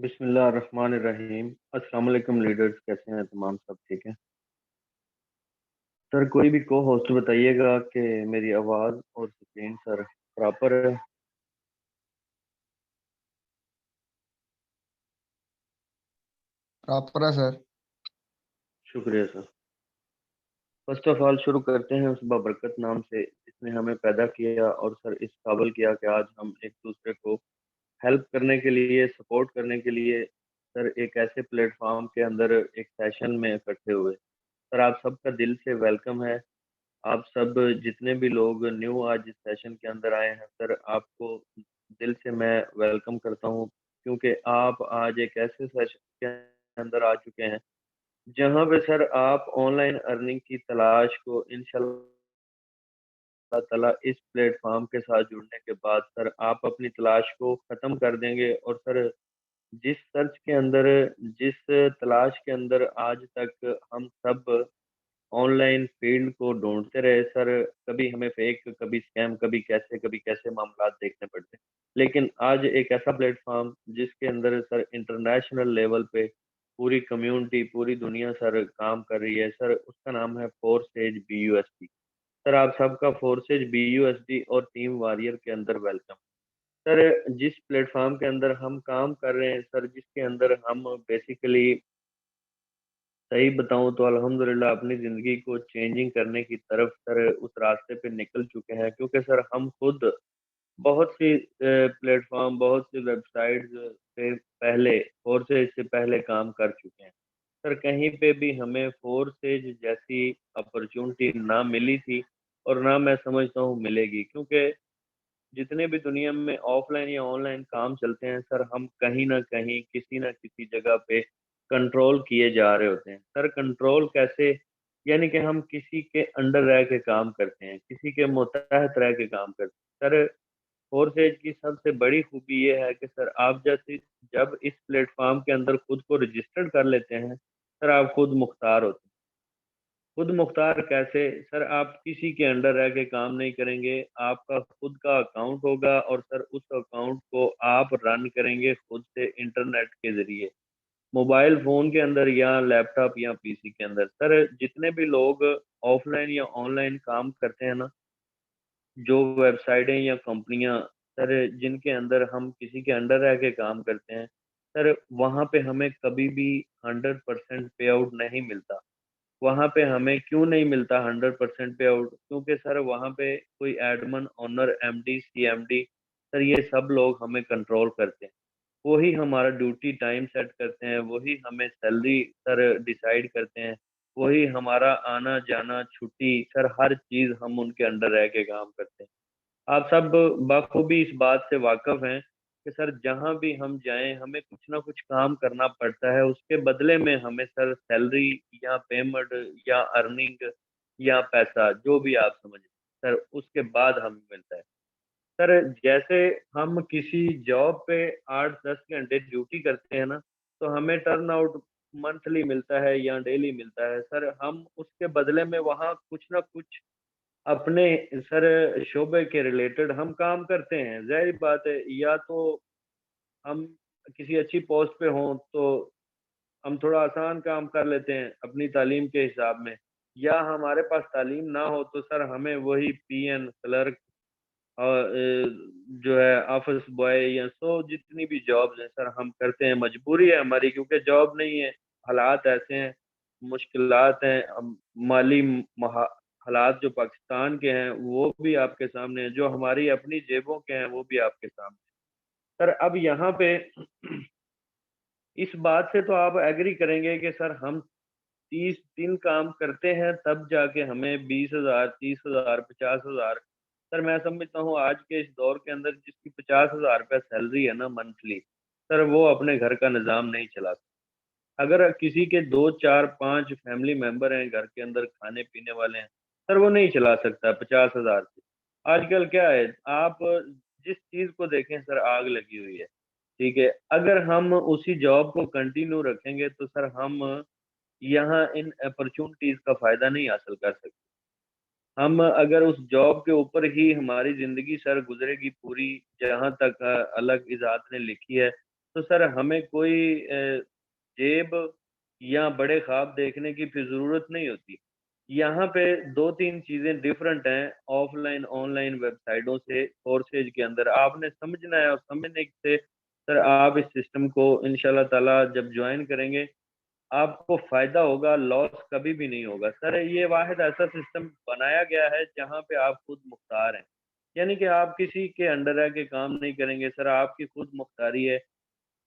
बिस्मिल्लाहिर्रहमानिर्रहीम। अस्सलाम वालेकुम लीडर्स, कैसे हैं तमाम? सब ठीक है सर? कोई भी को होस्ट बताइएगा कि मेरी आवाज़ और स्क्रीन सर प्रॉपर है। प्रॉपर है सर। शुक्रिया सर। फर्स्ट ऑफ ऑल शुरू करते हैं उस बाबरकत नाम से जिसने हमें पैदा किया और सर इस काबिल किया कि आज हम एक दूसरे को हेल्प करने के लिए, सपोर्ट करने के लिए सर एक ऐसे प्लेटफॉर्म के अंदर एक सेशन में इकट्ठे हुए। सर आप सबका दिल से वेलकम है। आप सब जितने भी लोग न्यू आज इस सेशन के अंदर आए हैं सर, आपको दिल से मैं वेलकम करता हूँ, क्योंकि आप आज एक ऐसे सेशन के अंदर आ चुके हैं जहां पे सर आप ऑनलाइन अर्निंग की तलाश को इंशाल्लाह ताला इस प्लेटफॉर्म के साथ जुड़ने के बाद सर आप अपनी तलाश को खत्म कर देंगे। और सर जिस सर्च के अंदर, जिस तलाश के अंदर आज तक हम सब ऑनलाइन फील्ड को ढूंढते रहे सर, कभी हमें फेक, कभी स्कैम, कभी कैसे मामलात देखने पड़ते, लेकिन आज एक ऐसा प्लेटफॉर्म जिसके अंदर सर इंटरनेशनल लेवल पे पूरी कम्युनिटी, पूरी दुनिया सर काम कर रही है सर, उसका नाम है फोर्सेज BUSD। सर आप सबका फोर्सेज BUSD और टीम वॉरियर के अंदर वेलकम। सर जिस प्लेटफॉर्म के अंदर हम काम कर रहे हैं सर, जिसके अंदर हम बेसिकली सही बताऊं तो अल्हम्दुलिल्लाह अपनी ज़िंदगी को चेंजिंग करने की तरफ सर उस रास्ते पे निकल चुके हैं, क्योंकि सर हम खुद बहुत सी प्लेटफॉर्म, बहुत सी वेबसाइट्स से पहले, फोर्सेज से पहले काम कर चुके हैं सर। कहीं पे भी हमें फोर्सेज जैसी अपॉर्चुनिटी ना मिली थी और ना मैं समझता हूँ मिलेगी, क्योंकि जितने भी दुनिया में ऑफलाइन या ऑनलाइन काम चलते हैं सर, हम कहीं ना कहीं किसी ना किसी जगह पे कंट्रोल किए जा रहे होते हैं सर। कंट्रोल कैसे? यानी कि हम किसी के अंडर रह के काम करते हैं, किसी के मुतहत रह के काम करते हैं सर। फोर्सेज की सबसे बड़ी खूबी ये है कि सर आप जैसे जब इस प्लेटफॉर्म के अंदर खुद को रजिस्टर्ड कर लेते हैं सर, आप खुद मुख्तार होते हैं। खुद मुख्तार कैसे? सर आप किसी के अंडर रह के काम नहीं करेंगे, आपका खुद का अकाउंट होगा और सर उस अकाउंट को आप रन करेंगे खुद से इंटरनेट के जरिए, मोबाइल फोन के अंदर या लैपटॉप या PC के अंदर। सर जितने भी लोग ऑफलाइन या ऑनलाइन काम करते हैं ना, जो वेबसाइटें या कंपनियां सर जिनके अंदर हम किसी के अंडर रह के काम करते हैं सर, वहां पे हमें कभी भी 100% पे आउट नहीं मिलता। वहां पे हमें क्यों नहीं मिलता 100% पे आउट? क्योंकि सर वहां पे कोई Edmund, owner, MD, CMD sir, ये सब लोग हमें कंट्रोल करते हैं। वही हमारा ड्यूटी टाइम सेट करते हैं, वही हमें सैलरी सर डिसाइड करते हैं, वही हमारा आना जाना, छुट्टी सर, हर चीज हम उनके अंडर रह के काम करते हैं। आप सब बखूबी इस बात से वाकिफ हैं कि सर जहां भी हम जाएं हमें कुछ ना कुछ काम करना पड़ता है, उसके बदले में हमें सर सैलरी या पेमेंट या अर्निंग या पैसा, जो भी आप समझें सर, उसके बाद हमें मिलता है। सर जैसे हम किसी जॉब पे 8-10 घंटे ड्यूटी करते हैं ना, तो हमें टर्न आउट मंथली मिलता है या डेली मिलता है सर, हम उसके बदले में वहाँ कुछ ना कुछ अपने सर शोबे के रिलेटेड हम काम करते हैं। जाहिर बात है, या तो हम किसी अच्छी पोस्ट पे हों तो हम थोड़ा आसान काम कर लेते हैं अपनी तालीम के हिसाब में, या हमारे पास तालीम ना हो तो सर हमें वही PN, क्लर्क और जो है ऑफिस बॉय या सो जितनी भी जॉब्स हैं सर हम करते हैं। मजबूरी है हमारी, क्योंकि जॉब नहीं है, हालात ऐसे हैं, मुश्किलात हैं। माली हालात जो पाकिस्तान के हैं वो भी आपके सामने हैं, जो हमारी अपनी जेबों के हैं वो भी आपके सामने। सर अब यहाँ पे इस बात से तो आप एग्री करेंगे कि सर हम 30 दिन काम करते हैं तब जाके हमें 20,000, 30,000, 50,000। सर मैं समझता हूँ आज के इस दौर के अंदर जिसकी 50,000 रुपया सैलरी है ना मंथली, सर वो अपने घर का निज़ाम नहीं चला सकता। अगर किसी के 2, 4, 5 फैमिली मेंबर हैं घर के अंदर, खाने पीने वाले हैं सर, वो नहीं चला सकता 50,000 से। आजकल क्या है, आप जिस चीज को देखें सर, आग लगी हुई है। ठीक है, अगर हम उसी जॉब को कंटिन्यू रखेंगे तो सर हम यहाँ इन अपॉर्चुनिटीज का फायदा नहीं हासिल कर सकते। हम अगर उस जॉब के ऊपर ही हमारी जिंदगी सर गुजरेगी पूरी, जहां तक अल्लाह की ज़ात ने लिखी है, तो सर हमें कोई जेब या बड़े ख्वाब देखने की फिर ज़रूरत नहीं होती। यहाँ पे 2-3 चीज़ें डिफरेंट हैं ऑफ़लाइन, ऑनलाइन वेबसाइटों से कोर्सेज़ के अंदर। आपने समझना है और समझने से सर आप इस सिस्टम को इंशाअल्लाह ताला जब जॉइन करेंगे, आपको फ़ायदा होगा, लॉस कभी भी नहीं होगा। सर ये वाहिद ऐसा सिस्टम बनाया गया है जहाँ पे आप खुद मुख्तार हैं। यानी कि आप किसी के अंडर रह के काम नहीं करेंगे सर, आपकी खुद मुख्तारी है।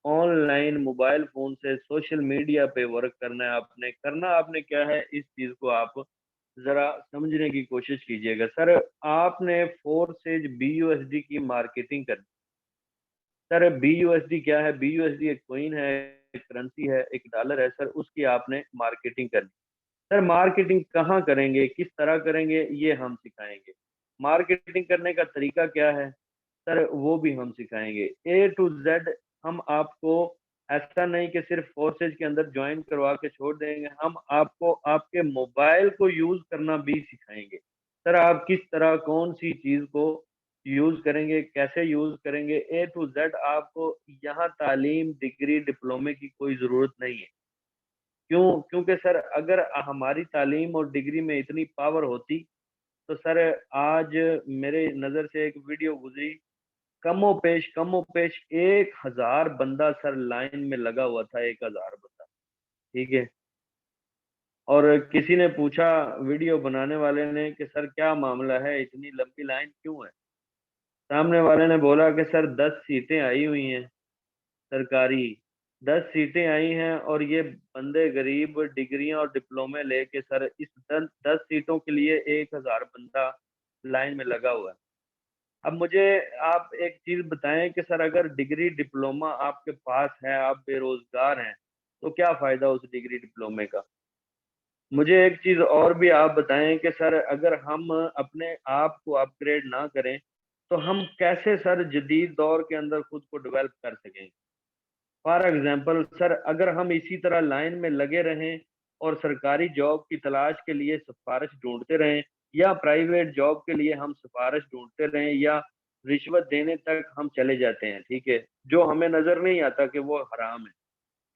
ऑनलाइन मोबाइल फ़ोन से सोशल मीडिया पे वर्क करना है आपने। करना आपने क्या है, इस चीज़ को आप ज़रा समझने की कोशिश कीजिएगा। सर आपने फोर्सेज बीयूएसडी की मार्केटिंग करनी। सर बीयूएसडी क्या है? बीयूएसडी एक कॉइन है, एक करेंसी है, एक डॉलर है सर, उसकी आपने मार्केटिंग करनी। सर मार्केटिंग कहाँ करेंगे, किस तरह करेंगे, ये हम सिखाएँगे। मार्केटिंग करने का तरीका क्या है? सर वो भी हम सिखाएँगे। ए टू ज़ेड हम आपको ऐसा नहीं कि सिर्फ़ कोर्सेज़ के अंदर जॉइन करवा के छोड़ देंगे, हम आपको आपके मोबाइल को यूज़ करना भी सिखाएँगे। सर आप किस तरह कौन-सी चीज़ को यूज़ करेंगे, कैसे यूज़ करेंगे, ए टू ज़ेड आपको यहाँ तालीम, डिग्री, डिप्लोमे की कोई ज़रूरत नहीं है। क्यों? क्योंकि सर अगर हमारी तालीम और डिग्री में इतनी पावर होती, तो सर आज मेरे नज़र से एक वीडियो गुज़री, कमोपेश 1000 बंदा सर लाइन में लगा हुआ था, 1000 बंदा, ठीक है? और किसी ने पूछा वीडियो बनाने वाले ने कि सर क्या मामला है, इतनी लंबी लाइन क्यों है? सामने वाले ने बोला कि सर 10 सीटें आई हुई हैं सरकारी, 10 सीटें आई हैं और ये बंदे गरीब डिग्रियाँ और डिप्लोमे लेके सर इस 10 सीटों के लिए 1000 बंदा लाइन में लगा हुआ है। अब मुझे आप एक चीज़ बताएँ कि सर अगर डिग्री डिप्लोमा आपके पास है, आप बेरोज़गार हैं, तो क्या फ़ायदा उस डिग्री डिप्लोमे का? मुझे एक चीज़ और भी आप बताएँ कि सर अगर हम अपने आप को अपग्रेड ना करें, तो हम कैसे सर जदीद दौर के अंदर खुद को डेवलप कर सकेंगे? फॉर एग्ज़ाम्पल सर अगर हम इसी तरह लाइन में लगे रहें और सरकारी जॉब की तलाश के लिए सिफ़ारिश ढूँढते रहें या प्राइवेट जॉब के लिए हम सिफ़ारिश ढूँढते रहें या रिश्वत देने तक हम चले जाते हैं, ठीक है? जो हमें नज़र नहीं आता कि वो हराम है,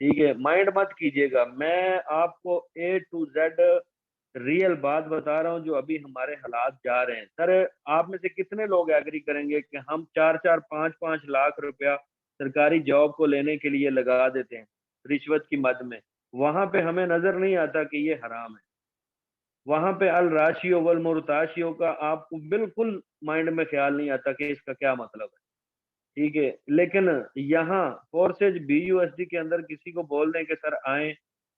ठीक है? माइंड मत कीजिएगा, मैं आपको ए टू ज़ेड रियल बात बता रहा हूँ जो अभी हमारे हालात जा रहे हैं। सर आप में से कितने लोग एग्री करेंगे कि हम 4-4 5-5 लाख रुपया सरकारी जॉब को लेने के लिए लगा देते हैं, रिश्वत की मद में। वहाँ पे हमें नज़र नहीं आता कि ये हराम है। वहाँ पे अल राशियो वल मुर्ताशियों का आपको बिल्कुल माइंड में ख़्याल नहीं आता कि इसका क्या मतलब है, ठीक है? लेकिन यहाँ फोर्सेज़ बीयूएसडी के अंदर किसी को बोल दें कि सर आएँ,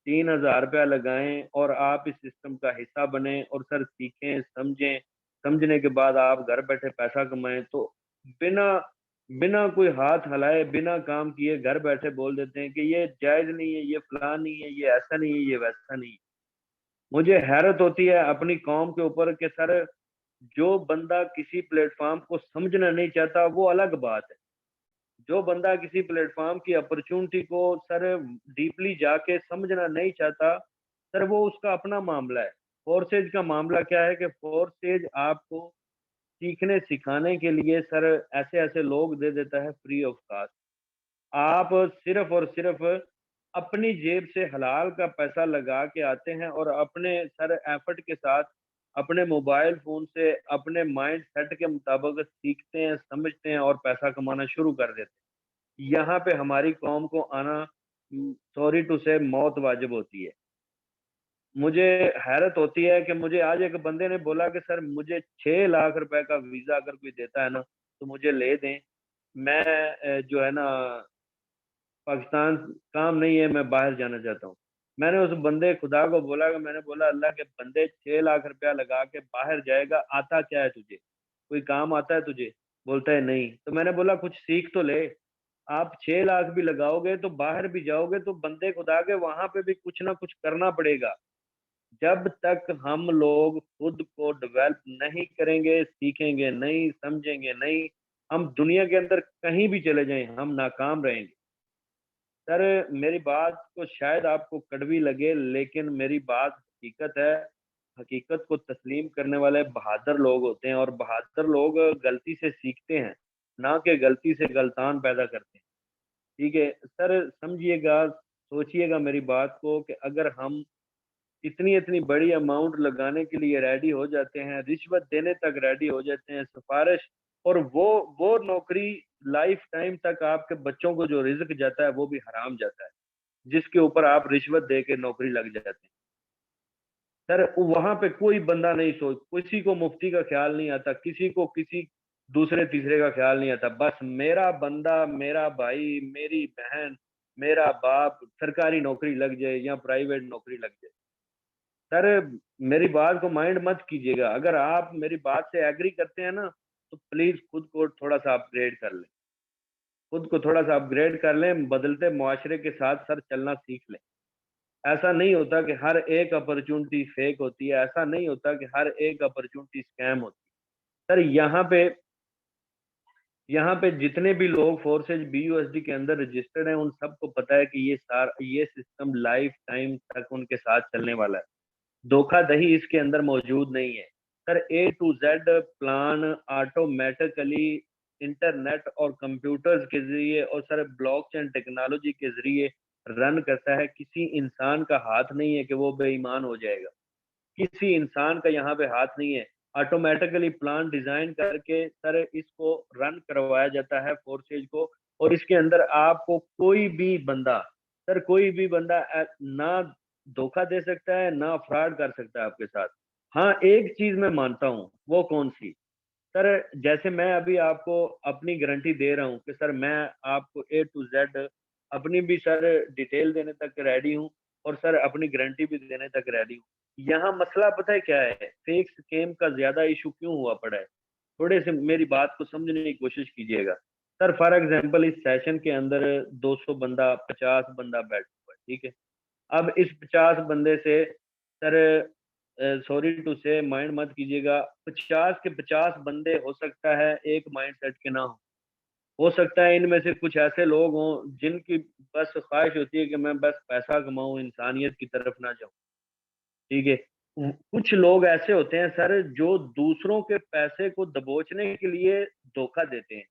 ₹3000 लगाएँ और आप इस सिस्टम का हिस्सा बनें और सर सीखें, समझें, समझने के बाद आप घर बैठे पैसा कमाएँ, तो बिना बिना कोई हाथ हिलाए, बिना काम किए घर बैठे बोल देते हैं कि ये जायज़ नहीं है, ये फलाँ नहीं है, ये ऐसा नहीं है, ये वैसा नहीं है। मुझे हैरत होती है अपनी कौम के ऊपर कि सर जो बंदा किसी प्लेटफ़ॉर्म को समझना नहीं चाहता, वो अलग बात है। जो बंदा किसी प्लेटफ़ॉर्म की अपॉर्च्युनिटी को सर डीपली जाके समझना नहीं चाहता, सर वो उसका अपना मामला है। फोर्सेज का मामला क्या है कि फोर्सेज आपको सीखने सिखाने के लिए सर ऐसे-ऐसे लोग दे देता है फ्री ऑफ कॉस्ट। आप सिर्फ़ और सिर्फ़ अपनी जेब से हलाल का पैसा लगा के आते हैं और अपने सर एफ़र्ट के साथ अपने मोबाइल फ़ोन से अपने माइंड सेट के मुताबिक सीखते हैं, समझते हैं और पैसा कमाना शुरू कर देते हैं। यहाँ पे हमारी कौम को आना सॉरी टू से मौत वाजिब होती है। मुझे हैरत होती है कि मुझे आज एक बंदे ने बोला कि सर मुझे 6 लाख रुपए का वीज़ा अगर कोई देता है ना, तो मुझे ले दें। मैं जो है ना पाकिस्तान काम नहीं है, मैं बाहर जाना चाहता हूँ। मैंने उस बंदे खुदा को बोला कि मैंने बोला अल्लाह के बंदे 6 लाख रुपया लगा के बाहर जाएगा, आता क्या है तुझे? कोई काम आता है तुझे? बोलता है नहीं। तो मैंने बोला कुछ सीख तो ले। आप 6 लाख भी लगाओगे तो बाहर भी जाओगे तो बंदे खुदा के वहाँ पे भी कुछ ना कुछ करना पड़ेगा। जब तक हम लोग खुद को डेवलप नहीं करेंगे, सीखेंगे नहीं, समझेंगे नहीं, हम दुनिया के अंदर कहीं भी चले जाएँ, हम नाकाम रहेंगे। सर मेरी बात को शायद आपको कड़वी लगे लेकिन मेरी बात हकीकत है। हकीकत को तस्लीम करने वाले बहादुर लोग होते हैं और बहादुर लोग गलती से सीखते हैं, ना कि गलती से गलतान पैदा करते हैं। ठीक है? सर समझिएगा, सोचिएगा मेरी बात को कि अगर हम इतनी-इतनी बड़ी अमाउंट लगाने के लिए रेडी हो जाते हैं, रिश्वत देने तक रेडी हो जाते हैं, सिफ़ारिश और वो नौकरी लाइफ़ टाइम तक आपके बच्चों को जो रिज़्क जाता है, वो भी हराम जाता है, जिसके ऊपर आप रिश्वत दे के नौकरी लग जाते हैं। सर, वहाँ पे कोई बंदा नहीं किसी को मुफ्ती का ख़्याल नहीं आता, किसी को किसी दूसरे-तीसरे का ख़्याल नहीं आता। बस मेरा बंदा, मेरा भाई, मेरी बहन, मेरा बाप सरकारी नौकरी लग जाए या प्राइवेट नौकरी लग जाए। सर, मेरी बात को माइंड मत कीजिएगा। अगर आप मेरी बात से एग्री करते हैं ना, तो प्लीज़ खुद को थोड़ा-सा अपग्रेड कर लें। खुद को थोड़ा-सा अपग्रेड कर लें, बदलते मुआशरे के साथ सर चलना सीख लें। ऐसा नहीं होता कि हर एक अपॉर्च्युनिटी फेक होती है, ऐसा नहीं होता कि हर एक अपॉर्च्युनिटी स्कैम होती है। सर यहाँ पे जितने भी लोग फोर्सेज बीयूएसडी के अंदर रजिस्टर्ड हैं, उन सबको पता है कि ये सिस्टम लाइफ टाइम तक उनके साथ चलने वाला है। धोखाधड़ी इसके अंदर मौजूद नहीं है। Sir A to Z plan automatically internet और कंप्यूटर्स के ज़रिए और सर ब्लॉकचेन टेक्नोलॉजी के ज़रिए रन करता है। किसी इंसान का हाथ नहीं है कि वो बेईमान हो जाएगा। किसी इंसान का यहाँ पे हाथ नहीं है। ऑटोमैटिकली प्लान डिज़ाइन करके सर इसको रन करवाया जाता है फोर्सेज को और इसके अंदर आपको कोई भी बंदा ना धोखा दे सकता है, ना फ्रॉड कर सकता है आपके साथ। हाँ, एक चीज़ मैं मानता हूँ, वो कौन-सी? सर, जैसे मैं अभी आपको अपनी गारंटी दे रहा हूँ कि सर मैं आपको ए टू ज़ेड अपनी भी सर डिटेल देने तक रेडी हूँ और सर अपनी गारंटी भी देने तक रेडी हूँ। यहाँ मसला पता है क्या है? फेक स्कैम का ज़्यादा इश्यू क्यों हुआ पड़ा है? थोड़े-से मेरी बात को समझने की कोशिश कीजिएगा। सर फॉर एग्ज़ाम्पल इस सेशन के अंदर 200 बंदा, 50 बंदा बैठा हुआ है, ठीक है? अब इस 50 बंदे से सर सॉरी टू से माइंड मत कीजिएगा, 50 के 50 बंदे हो सकता है एक माइंडसेट के ना हों। हो सकता है इनमें से कुछ ऐसे लोग हों जिनकी बस ख़्वाहिश होती है कि मैं बस पैसा कमाऊँ, इंसानियत की तरफ ना जाऊँ, ठीक है? कुछ लोग ऐसे होते हैं सर जो दूसरों के पैसे को दबोचने के लिए धोखा देते हैं।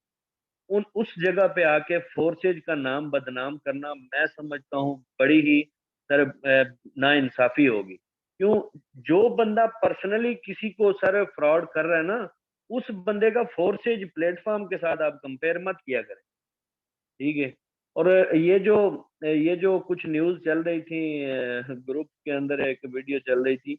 उन उस जगह पे आके फोर्सेज का नाम बदनाम करना मैं समझता हूँ बड़ी ही सर नाइंसाफ़ी होगी। क्यों? जो बंदा पर्सनली किसी को सर फ्रॉड कर रहा है ना, उस बंदे का फोर्सेज प्लेटफ़ॉर्म के साथ आप कंपेयर मत किया करें, ठीक है? और ये जो कुछ न्यूज़ चल रही थी ग्रुप के अंदर एक वीडियो चल रही थी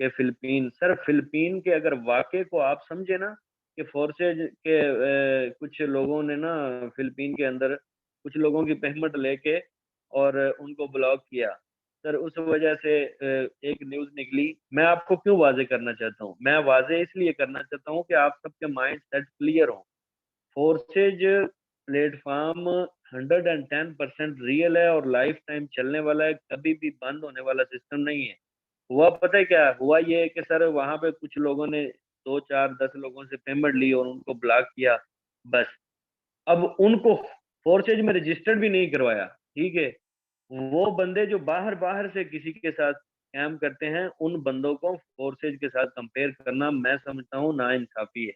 कि फ़िलीपीन के अगर वाक़ये को आप समझे ना कि फ़ोर्सेज के कुछ लोगों ने ना फ़िलीपीन के अंदर कुछ लोगों की पेमेंट लेके और उनको ब्लॉक किया। सर उस वजह से एक न्यूज़ निकली। मैं आपको क्यों वाज़ेह करना चाहता हूँ? मैं वाज़ेह इसलिए करना चाहता हूँ कि आप सबके माइंड सेट क्लियर हों। फोर्सेज प्लेटफ़ॉर्म 110% रियल है और लाइफ टाइम चलने वाला है, कभी भी बंद होने वाला सिस्टम नहीं है। हुआ पता है क्या? हुआ ये है कि सर वहाँ पे कुछ लोगों ने 2, 4, 10 लोगों से पेमेंट ली और उनको ब्लॉक किया, बस। अब उनको फोर्सेज में रजिस्टर्ड भी नहीं करवाया, ठीक है? वो बंदे जो बाहर-बाहर से किसी के साथ स्कैम करते हैं, उन बंदों को फोर्सेज के साथ कंपेयर करना मैं समझता हूँ नाइंसाफ़ी है।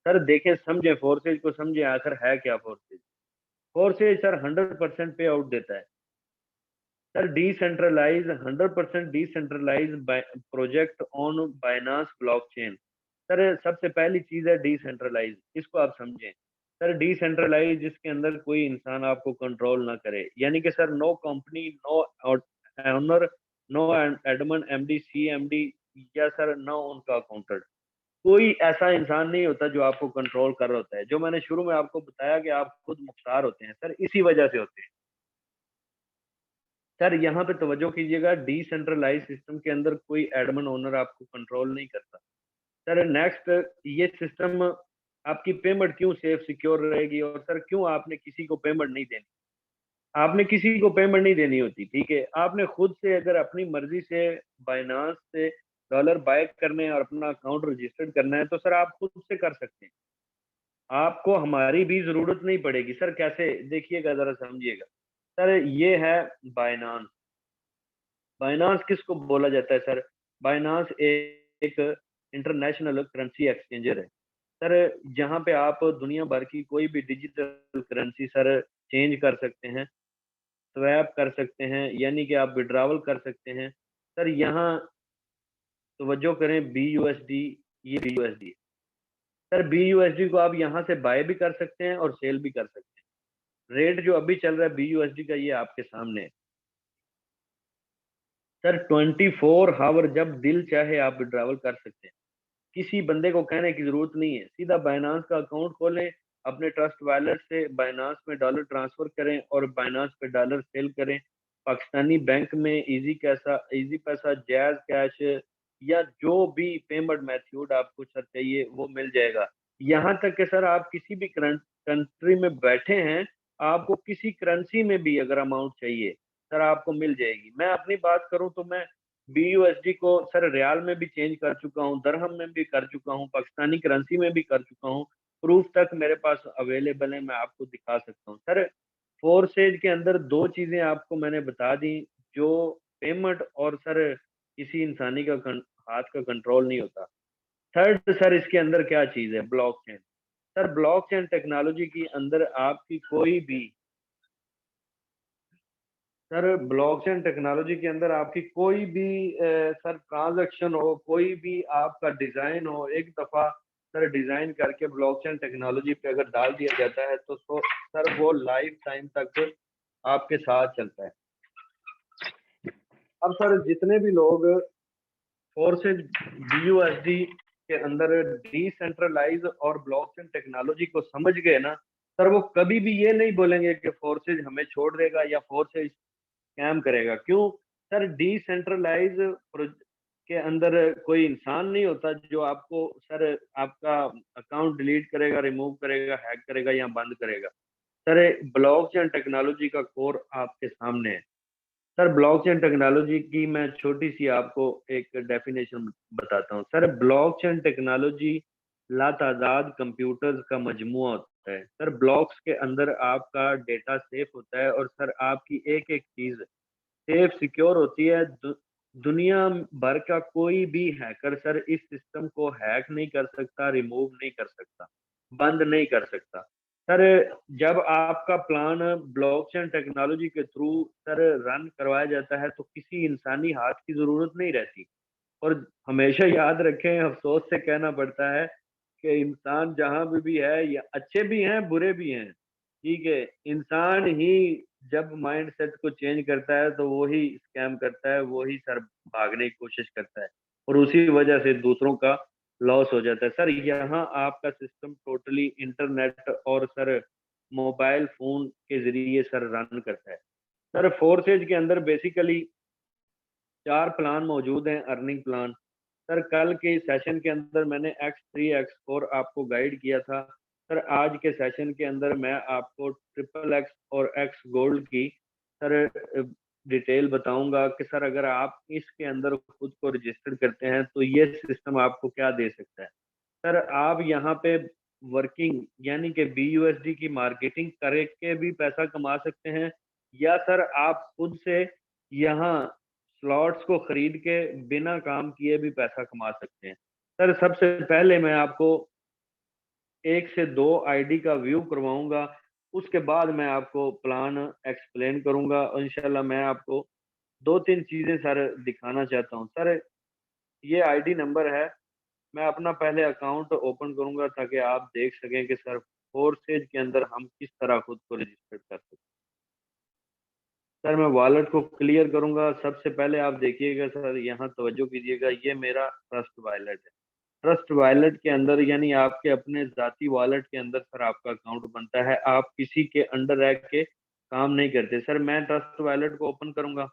सर देखें, समझें फोर्सेज को समझें आखिर है क्या फोर्सेज? फोर्सेज सर 100% पे आउट देता है। Sir decentralize 100% decentralize project on Binance blockchain. Sir सबसे पहली चीज़ है डिसेंट्रलाइज़, इसको आप समझें। सर डिसेंट्रलाइज़ जिसके अंदर कोई इंसान आपको कंट्रोल ना करे, यानी कि sir no company, no owner, no admin, MD, CMD या सर ना उनका अकाउंटेंट। कोई ऐसा इंसान नहीं होता जो आपको कंट्रोल कर रहा होता है। जो मैंने शुरू में आपको बताया कि आप खुद मुख्तार होते हैं, सर इसी वजह से होते हैं। सर यहाँ पे तवज्जो कीजिएगा, डिसेंट्रलाइज़ सिस्टम के अंदर कोई एडमिन ओनर आपको कंट्रोल नहीं करता। सर नेक्स्ट, ये सिस्टम आपकी पेमेंट क्यों सेफ सिक्योर रहेगी और सर क्यों आपने किसी को पेमेंट नहीं देनी? आपने किसी को पेमेंट नहीं देनी होती, ठीक है? आपने खुद से अगर अपनी मर्ज़ी से बाइनांस से डॉलर बाय करने हैं और अपना अकाउंट रजिस्टर्ड करना है, तो सर आप खुद से कर सकते हैं। आपको हमारी भी ज़रूरत नहीं पड़ेगी। सर कैसे? देखिएगा ज़रा समझिएगा। सर ये है बायनांस। बायनांस किसको बोला जाता है सर? बायनांस एक इंटरनेशनल करेंसी एक्सचेंजर है। सर जहाँ पे आप दुनिया भर की कोई भी डिजिटल करेंसी सर चेंज कर सकते हैं, स्वैप कर सकते हैं, यानी कि आप विड्रॉवल कर सकते हैं। सर यहाँ तवज्जो करें, BUSD, ये BUSD है। सर BUSD को आप यहाँ से बाय भी कर सकते हैं और सेल भी कर सकते हैं। रेट जो अभी चल रहा है BUSD का, ये आपके सामने है। सर 24 आवर जब दिल चाहे आप विड्रॉवल कर सकते हैं। किसी बंदे को कहने की जरूरत नहीं है, सीधा बाइनांस का अकाउंट खोलें, अपने ट्रस्ट वॉलेट से बाइनांस में डॉलर ट्रांसफर करें और बाइनांस पे डॉलर सेल करें। पाकिस्तानी बैंक में इजी पैसा, जैज कैश या जो भी पेमेंट मेथड आपको सर चाहिए वो मिल जाएगा। यहाँ तक कि सर आप किसी भी कंट्री में बैठे हैं, आपको किसी करेंसी में भी अगर अमाउंट चाहिए सर आपको मिल जाएगी। मैं अपनी बात करूं तो मैं BUSD को सर रियाल में भी चेंज कर चुका हूँ, दरहम में भी कर चुका हूँ, पाकिस्तानी करेंसी में भी कर चुका हूँ। प्रूफ तक मेरे पास अवेलेबल है, मैं आपको दिखा सकता हूँ सर। फोरसेज के अंदर दो चीजें आपको मैंने बता दी, जो पेमेंट और सर किसी इंसानी का हाथ का कंट्रोल नहीं होता। थर्ड सर इसके अंदर क्या चीज है, ब्लॉकचेन। सर ब्लॉकचेन टेक्नोलॉजी के अंदर आपकी कोई भी सर ब्लॉकचेन टेक्नोलॉजी के अंदर आपकी कोई भी सर ट्रांजैक्शन हो, कोई भी आपका डिजाइन हो, एक दफा सर डिजाइन करके ब्लॉकचेन टेक्नोलॉजी पे अगर डाल दिया जाता है तो सर वो लाइफ टाइम तक आपके साथ चलता है। अब सर जितने भी लोग फोर्सेज BUSD के अंदर डिसेंट्रलाइज और ब्लॉकचेन टेक्नोलॉजी को समझ गए ना, सर वो कभी भी ये नहीं बोलेंगे कि फोर्सेज हमें छोड़ देगा या फोर्सेज स्कैम करेगा। क्यों? सर डिसेंट्रलाइज के अंदर कोई इंसान नहीं होता जो आपको सर आपका अकाउंट डिलीट करेगा, रिमूव करेगा, हैक करेगा या बंद करेगा। सर ब्लॉकचेन टेक्नोलॉजी का कोर आपके सामने है। सर ब्लॉकचेन टेक्नोलॉजी की मैं छोटी सी आपको एक डेफिनेशन बताता हूँ। सर ब्लॉकचेन टेक्नोलॉजी लातादाद कंप्यूटर्स का मजमुआ होता है। सर ब्लॉक्स के अंदर आपका डेटा सेफ होता है और सर आपकी एक एक चीज सेफ सिक्योर होती है। दुनिया भर का कोई भी हैकर सर इस सिस्टम को हैक नहीं कर सकता, रिमूव नहीं कर सकता, बंद नहीं कर सकता। सर जब आपका प्लान ब्लॉकचेन टेक्नोलॉजी के थ्रू सर रन करवाया जाता है तो किसी इंसानी हाथ की जरूरत नहीं रहती। और हमेशा याद रखें, अफसोस से कहना पड़ता है कि इंसान जहां भी है, या अच्छे भी हैं बुरे भी हैं, ठीक है, इंसान ही जब माइंड सेट को चेंज करता है तो वो ही स्कैम करता है, वो ही सर भागने की कोशिश करता है और उसी वजह से दूसरों का लॉस हो जाता है। सर यहाँ आपका सिस्टम टोटली इंटरनेट और सर मोबाइल फोन के जरिए सर रन करता है। सर फोर्सेज के अंदर बेसिकली 4 प्लान मौजूद हैं, अर्निंग प्लान। सर कल के सेशन के अंदर मैंने X3 X4 आपको गाइड किया था। सर आज के सेशन के अंदर मैं आपको XXX और X गोल्ड की सर डिटेल बताऊंगा कि सर अगर आप इसके अंदर खुद को रजिस्टर करते हैं तो ये सिस्टम आपको क्या दे सकता है। सर आप यहाँ पे वर्किंग यानी कि BUSD की मार्केटिंग करके भी पैसा कमा सकते हैं, या सर आप खुद से यहाँ स्लॉट्स को खरीद के बिना काम किए भी पैसा कमा सकते हैं। सर सबसे पहले मैं आपको 1 से 2 आईडी का व्यू करवाऊंगा, उसके बाद मैं आपको प्लान एक्सप्लेन करूंगा और इंशाल्लाह मैं आपको 2-3 चीजें सर दिखाना चाहता हूँ। सर ये आईडी नंबर है, मैं अपना पहले अकाउंट ओपन करूंगा ताकि आप देख सकें कि सर फोर्सेज के अंदर हम किस तरह खुद को रजिस्टर कर सकते हैं। सर मैं वॉलेट को क्लियर करूंगा। सबसे पहले आप देखिएगा सर, यहाँ तवज्जो कीजिएगा, ये मेरा ट्रस्ट वॉलेट है। ट्रस्ट वॉलेट के अंदर यानी आपके अपने जाती वॉलेट के अंदर सर आपका अकाउंट बनता है, आप किसी के अंडर रह के काम नहीं करते। सर मैं ट्रस्ट वॉलेट को ओपन करूंगा।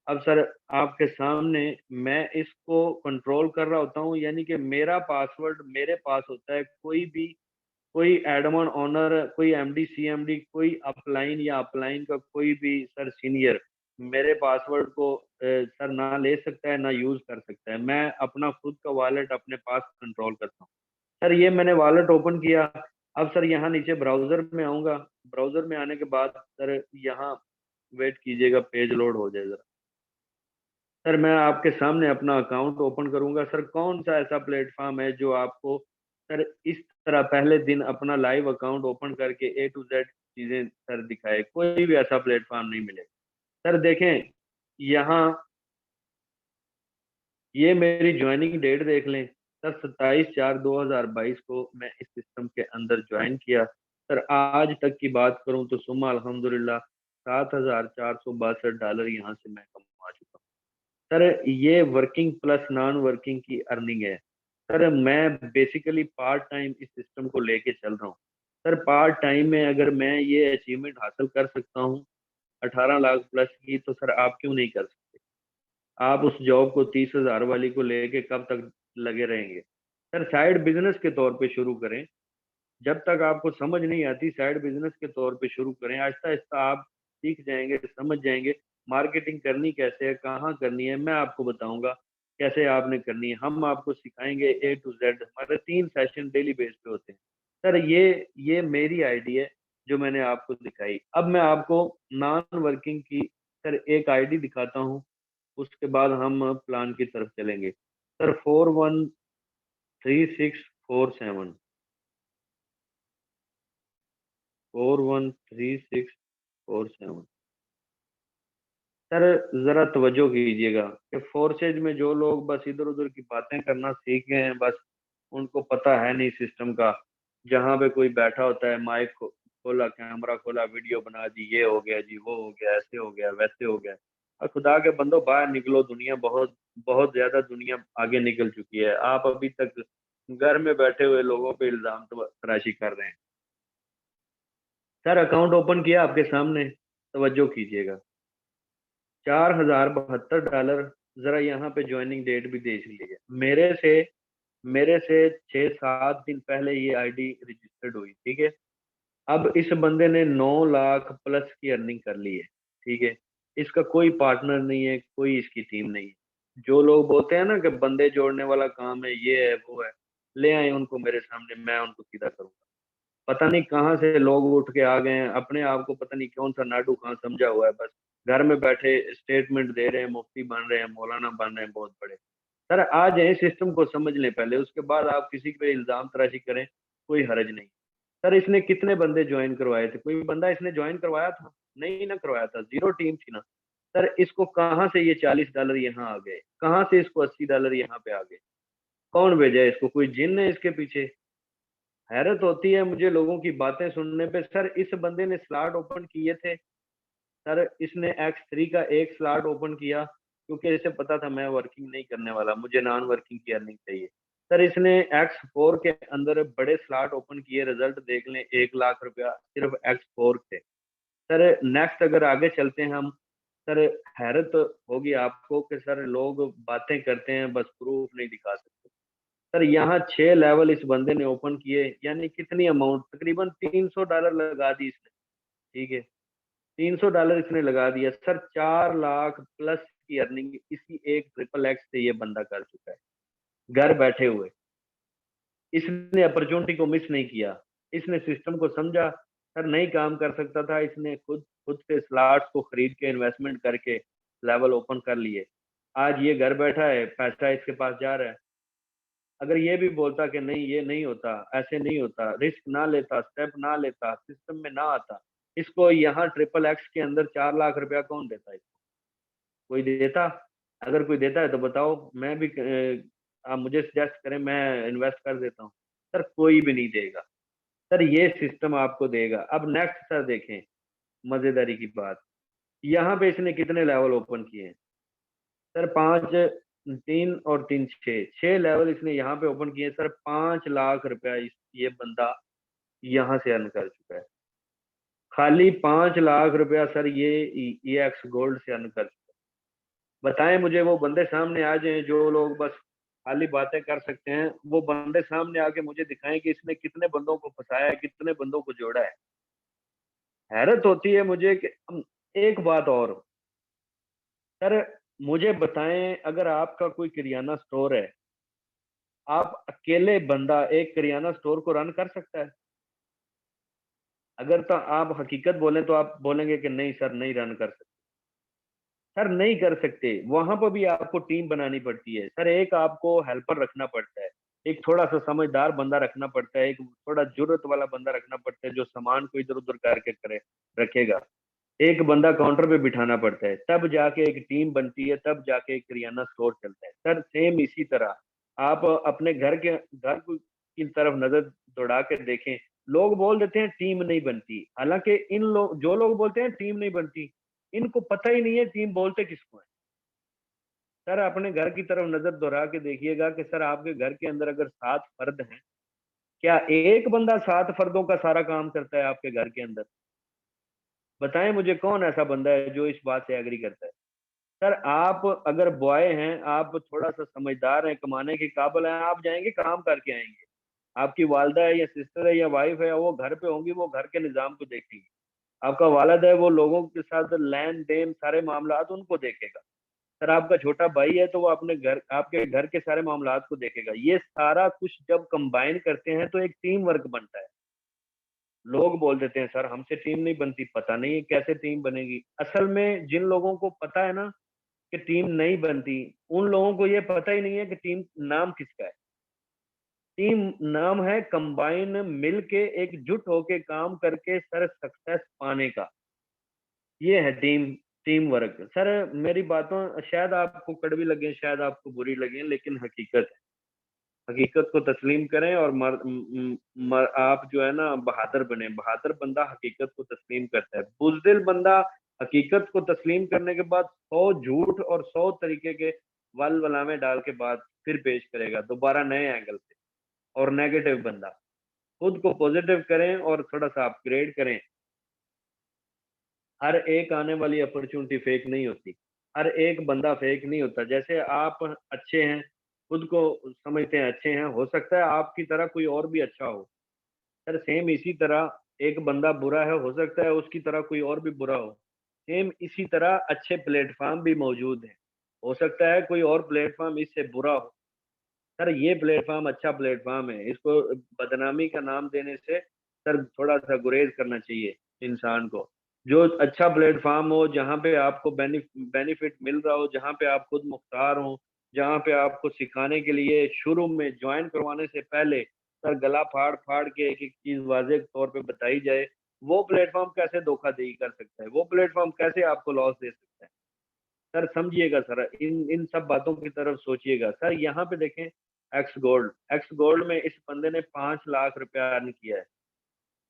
अब सर आपके सामने मैं इसको कंट्रोल कर रहा होता हूँ, यानी कि मेरा पासवर्ड मेरे पास होता है। कोई एडमन ओनर, कोई MD CMD, कोई अपलाइन या अपलाइन का कोई भी सर सीनियर मेरे पासवर्ड को सर ना ले सकता है ना यूज कर सकता है। मैं अपना खुद का वॉलेट अपने पास कंट्रोल करता हूँ। सर ये मैंने वॉलेट ओपन किया। अब सर यहाँ नीचे ब्राउजर में आऊंगा। ब्राउजर में आने के बाद सर यहाँ वेट कीजिएगा, पेज लोड हो जाएगा। सर मैं आपके सामने अपना अकाउंट ओपन करूंगा। सर कौन सा ऐसा प्लेटफॉर्म है जो आपको सर इस तरह पहले दिन अपना लाइव अकाउंट ओपन करके ए टू जेड चीजें सर दिखाए, कोई भी ऐसा प्लेटफॉर्म नहीं मिलेगा। सर देखें, यहाँ ये मेरी ज्वाइनिंग डेट देख लें सर, 27/4/2022 को मैं इस सिस्टम के अंदर ज्वाइन किया। सर आज तक की बात करूं तो सुम्मा अल्हम्दुलिल्लाह $7,462 यहाँ से मैं कमा चुका हूँ। सर ये वर्किंग प्लस नॉन वर्किंग की अर्निंग है। सर मैं बेसिकली पार्ट टाइम इस सिस्टम को लेके चल रहा हूँ। सर पार्ट टाइम में अगर मैं ये अचीवमेंट हासिल कर सकता हूँ 18 लाख प्लस की, तो सर आप क्यों नहीं कर सकते? आप उस जॉब को 30,000 वाली को लेके कब तक लगे रहेंगे? सर साइड बिजनेस के तौर पे शुरू करें। जब तक आपको समझ नहीं आती साइड बिजनेस के तौर पे शुरू करें, आहिस्ता आहिस्ता आप सीख जाएंगे, समझ जाएंगे मार्केटिंग करनी कैसे है, कहाँ करनी है, मैं आपको बताऊंगा कैसे आपने करनी है। हम आपको सिखाएंगे ए टू जेड। हमारे 3 सेशन डेली बेस पे होते हैं। सर ये मेरी आईडी है जो मैंने आपको दिखाई। अब मैं आपको नॉन वर्किंग की सर एक आईडी दिखाता हूँ, उसके बाद हम प्लान की तरफ चलेंगे। सर 413647, 413647। सर जरा तवज्जो कीजिएगा कि फोर्सेज में जो लोग बस इधर उधर की बातें करना सीख गए हैं, बस उनको पता है नहीं सिस्टम का। जहाँ पे कोई बैठा होता है, माइक खोला, कैमरा खोला, वीडियो बना दी, ये हो गया जी, वो हो गया, ऐसे हो गया, वैसे हो गया। और खुदा के बंदो बाहर निकलो, दुनिया बहुत बहुत ज्यादा दुनिया आगे निकल चुकी है। आप अभी तक घर में बैठे हुए लोगों पे इल्जाम तराशी कर रहे हैं। सर अकाउंट ओपन किया आपके सामने, तवज्जो कीजिएगा, $4,072। जरा यहाँ पे ज्वाइनिंग डेट भी देख लीजिए। मेरे से 6-7 दिन पहले ये आईडी रजिस्टर्ड हुई, ठीक है। अब इस बंदे ने 9 लाख प्लस की अर्निंग कर ली है, ठीक है। इसका कोई पार्टनर नहीं है, कोई इसकी टीम नहीं है। जो लोग बोलते हैं ना कि बंदे जोड़ने वाला काम है, ये है वो है, ले आए उनको मेरे सामने, मैं उनको सीधा करूंगा। पता नहीं कहाँ से लोग उठ के आ गए हैं, अपने आप को पता नहीं कौन सा नाडू कहाँ समझा हुआ है, बस घर में बैठे स्टेटमेंट दे रहे हैं, मुफ्ती बन रहे हैं, मौलाना बन रहे हैं बहुत बड़े। सर आ जाए, सिस्टम को समझ लें पहले, उसके बाद आप किसी पे इल्जाम तराशी करें, कोई हर्ज नहीं। सर इसने कितने बंदे ज्वाइन करवाए थे? कोई बंदा इसने ज्वाइन करवाया था? नहीं ना करवाया था, जीरो टीम थी ना। सर इसको कहाँ से ये $40 यहाँ आ गए? कहाँ से इसको $80 यहाँ पे आ गए? कौन भेजा है इसको? कोई जिन है इसके पीछे? हैरत होती है मुझे लोगों की बातें सुनने पे। सर इस बंदे ने स्लॉट ओपन किए थे। सर इसने X3 का एक स्लॉट ओपन किया क्योंकि इसे पता था मैं वर्किंग नहीं करने वाला, मुझे नॉन वर्किंग की अर्निंग चाहिए। सर इसने X4 के अंदर बड़े स्लॉट ओपन किए, रिजल्ट देख लें, 1 लाख रुपया सिर्फ X4 थे। सर नेक्स्ट अगर आगे चलते हैं हम, सर हैरत होगी आपको कि सर लोग बातें करते हैं, बस प्रूफ नहीं दिखा सकते। सर यहाँ 6 लेवल इस बंदे ने ओपन किए, यानी कितनी अमाउंट, तकरीबन $300 लगा दी इसने, ठीक है। $300 इसने लगा दिया। सर 4 लाख प्लस की अर्निंग इसी एक ट्रिपल एक्स से ये बंदा कर चुका है, घर बैठे हुए। इसने अपॉर्चुनिटी को मिस नहीं किया, इसने सिस्टम को समझा। सर नहीं काम कर सकता था, इसने खुद खुद से स्लॉट्स को खरीद के इन्वेस्टमेंट करके लेवल ओपन कर लिए। आज ये घर बैठा है, पैसा इसके पास जा रहा है। अगर ये भी बोलता कि नहीं ये नहीं होता, ऐसे नहीं होता, रिस्क ना लेता, स्टेप ना लेता, सिस्टम में ना आता, इसको यहाँ ट्रिपल एक्स के अंदर 4 लाख रुपया कौन देता है? कोई देता? अगर कोई देता है तो बताओ, मैं भी आप मुझे सजेस्ट करें, मैं इन्वेस्ट कर देता हूँ। सर कोई भी नहीं देगा। सर ये सिस्टम आपको देगा। अब नेक्स्ट सर देखें, मजेदारी की बात, यहाँ पे इसने कितने लेवल ओपन किए हैं? सर 5 3 और 3 6 लेवल इसने यहाँ पे ओपन किए। सर 5 लाख रुपया ये बंदा यहाँ से अर्न कर चुका है। खाली 5 लाख रुपया सर ये एक्स गोल्ड से अर्न कर चुका है। बताएं मुझे, वो बंदे सामने आ जाएं जो लोग बस खाली बातें कर सकते हैं, वो बंदे सामने आके मुझे दिखाएं कि इसने कितने बंदों को फंसाया है, कितने बंदों को जोड़ा है। हैरत होती है मुझे कि एक बात और, सर मुझे बताएं, अगर आपका कोई किराना स्टोर है, आप अकेले बंदा एक किराना स्टोर को रन कर सकता है? अगर तो आप हकीकत बोलें तो आप बोलेंगे कि नहीं सर नहीं रन कर सकते। सर नहीं कर सकते, वहां पर भी आपको टीम बनानी पड़ती है। सर एक आपको हेल्पर रखना पड़ता है, एक थोड़ा-सा समझदार बंदा रखना पड़ता है, एक थोड़ा जुर्रत वाला बंदा रखना पड़ता है, जो सामान को इधर-उधर करके करे रखेगा। एक बंदा काउंटर पे बिठाना पड़ता है, तब जाके एक टीम बनती है, तब जाके एक किराना स्टोर चलता है। सर सेम इसी तरह आप अपने की तरफ नज़र दौड़ा के देखें, लोग बोल देते हैं टीम नहीं बनती, हालाँकि इन लोग जो लोग बोलते हैं टीम नहीं बनती, इनको पता ही नहीं है टीम बोलते किसको हैं। सर अपने घर की तरफ नज़र दौड़ा के देखिएगा कि सर आपके घर के अंदर अगर 7 फर्द हैं, क्या एक बंदा 7 फर्दों का सारा काम करता है आपके घर के अंदर? बताएँ मुझे कौन ऐसा बंदा है जो इस बात से एग्री करता है? सर आप अगर बॉय हैं, आप थोड़ा-सा समझदार हैं, कमाने के काबिल हैं, आप जाएँगे काम करके आएँगे। आपकी वालिदा है या सिस्टर है या वाइफ है, वो घर पे होंगी, वो घर के निज़ाम को देखेंगी। आपका वालिद है, वो लोगों के साथ लेन-देन सारे मामलात उनको देखेगा। सर आपका छोटा भाई है, तो वो अपने घर आपके घर के सारे मामलात को देखेगा। ये सारा कुछ जब कंबाइन करते हैं, तो एक टीम वर्क बनता है। लोग बोल देते हैं, "सर हमसे टीम नहीं बनती।" पता नहीं है कैसे टीम बनेगी। असल में जिन लोगों को पता है ना कि टीम नहीं बनती, उन लोगों को ये पता ही नहीं है कि टीम नाम किसका है। टीम नाम है कंबाइन मिल के एकजुट होके काम करके सर सक्सेस पाने का। ये है टीम वर्क। सर मेरी बातों शायद आपको कड़वी लगें, शायद आपको बुरी लगें, लेकिन हकीकत है। हकीकत को तस्लीम करें और आप जो है ना बहादुर बने। बहादुर बंदा हकीकत को तस्लीम करता है। बुज़दिल बंदा हकीकत को तस्लीम करने के बाद 100 झूठ और 100 तरीके के वल-वलामे डाल के बात फिर पेश करेगा, दोबारा नए एंगल से। और नेगेटिव बंदा, खुद को पॉजिटिव करें और थोड़ा-सा अपग्रेड करें। हर एक आने वाली अपॉर्च्युनिटी फेक नहीं होती। हर एक बंदा फेक नहीं होता। जैसे आप अच्छे हैं, खुद को समझते हैं अच्छे हैं, हो सकता है आपकी तरह कोई और भी अच्छा हो। सर सेम इसी तरह एक बंदा बुरा है, हो सकता है उसकी तरह कोई और भी बुरा हो। सेम इसी तरह अच्छे प्लेटफ़ॉर्म भी मौजूद हैं। हो सकता है कोई और प्लेटफ़ॉर्म इससे बुरा हो। सर ये प्लेटफ़ॉर्म अच्छा प्लेटफ़ॉर्म है। इसको बदनामी का नाम देने से सर थोड़ा-सा गुरेज़ करना चाहिए इंसान को। जो अच्छा प्लेटफ़ॉर्म हो, जहाँ पे आपको बेनिफिट मिल रहा हो, जहाँ पे आप खुद मुख्तार हों, जहाँ पे आपको सिखाने के लिए शुरू में जॉइन करवाने से पहले सर गला फाड़-फाड़ के एक-एक चीज़ वाज़ेह तौर पे बताई जाए, वो प्लेटफ़ॉर्म कैसे धोखाधड़ी कर सकता है? वो प्लेटफ़ॉर्म कैसे आपको लॉस दे सकता है? सर समझिएगा सर, इन इन सब बातों की तरफ सोचिएगा। सर यहाँ पे देखें एक्स गोल्ड में इस बंदे ने 5 लाख रुपया अर्न किया है।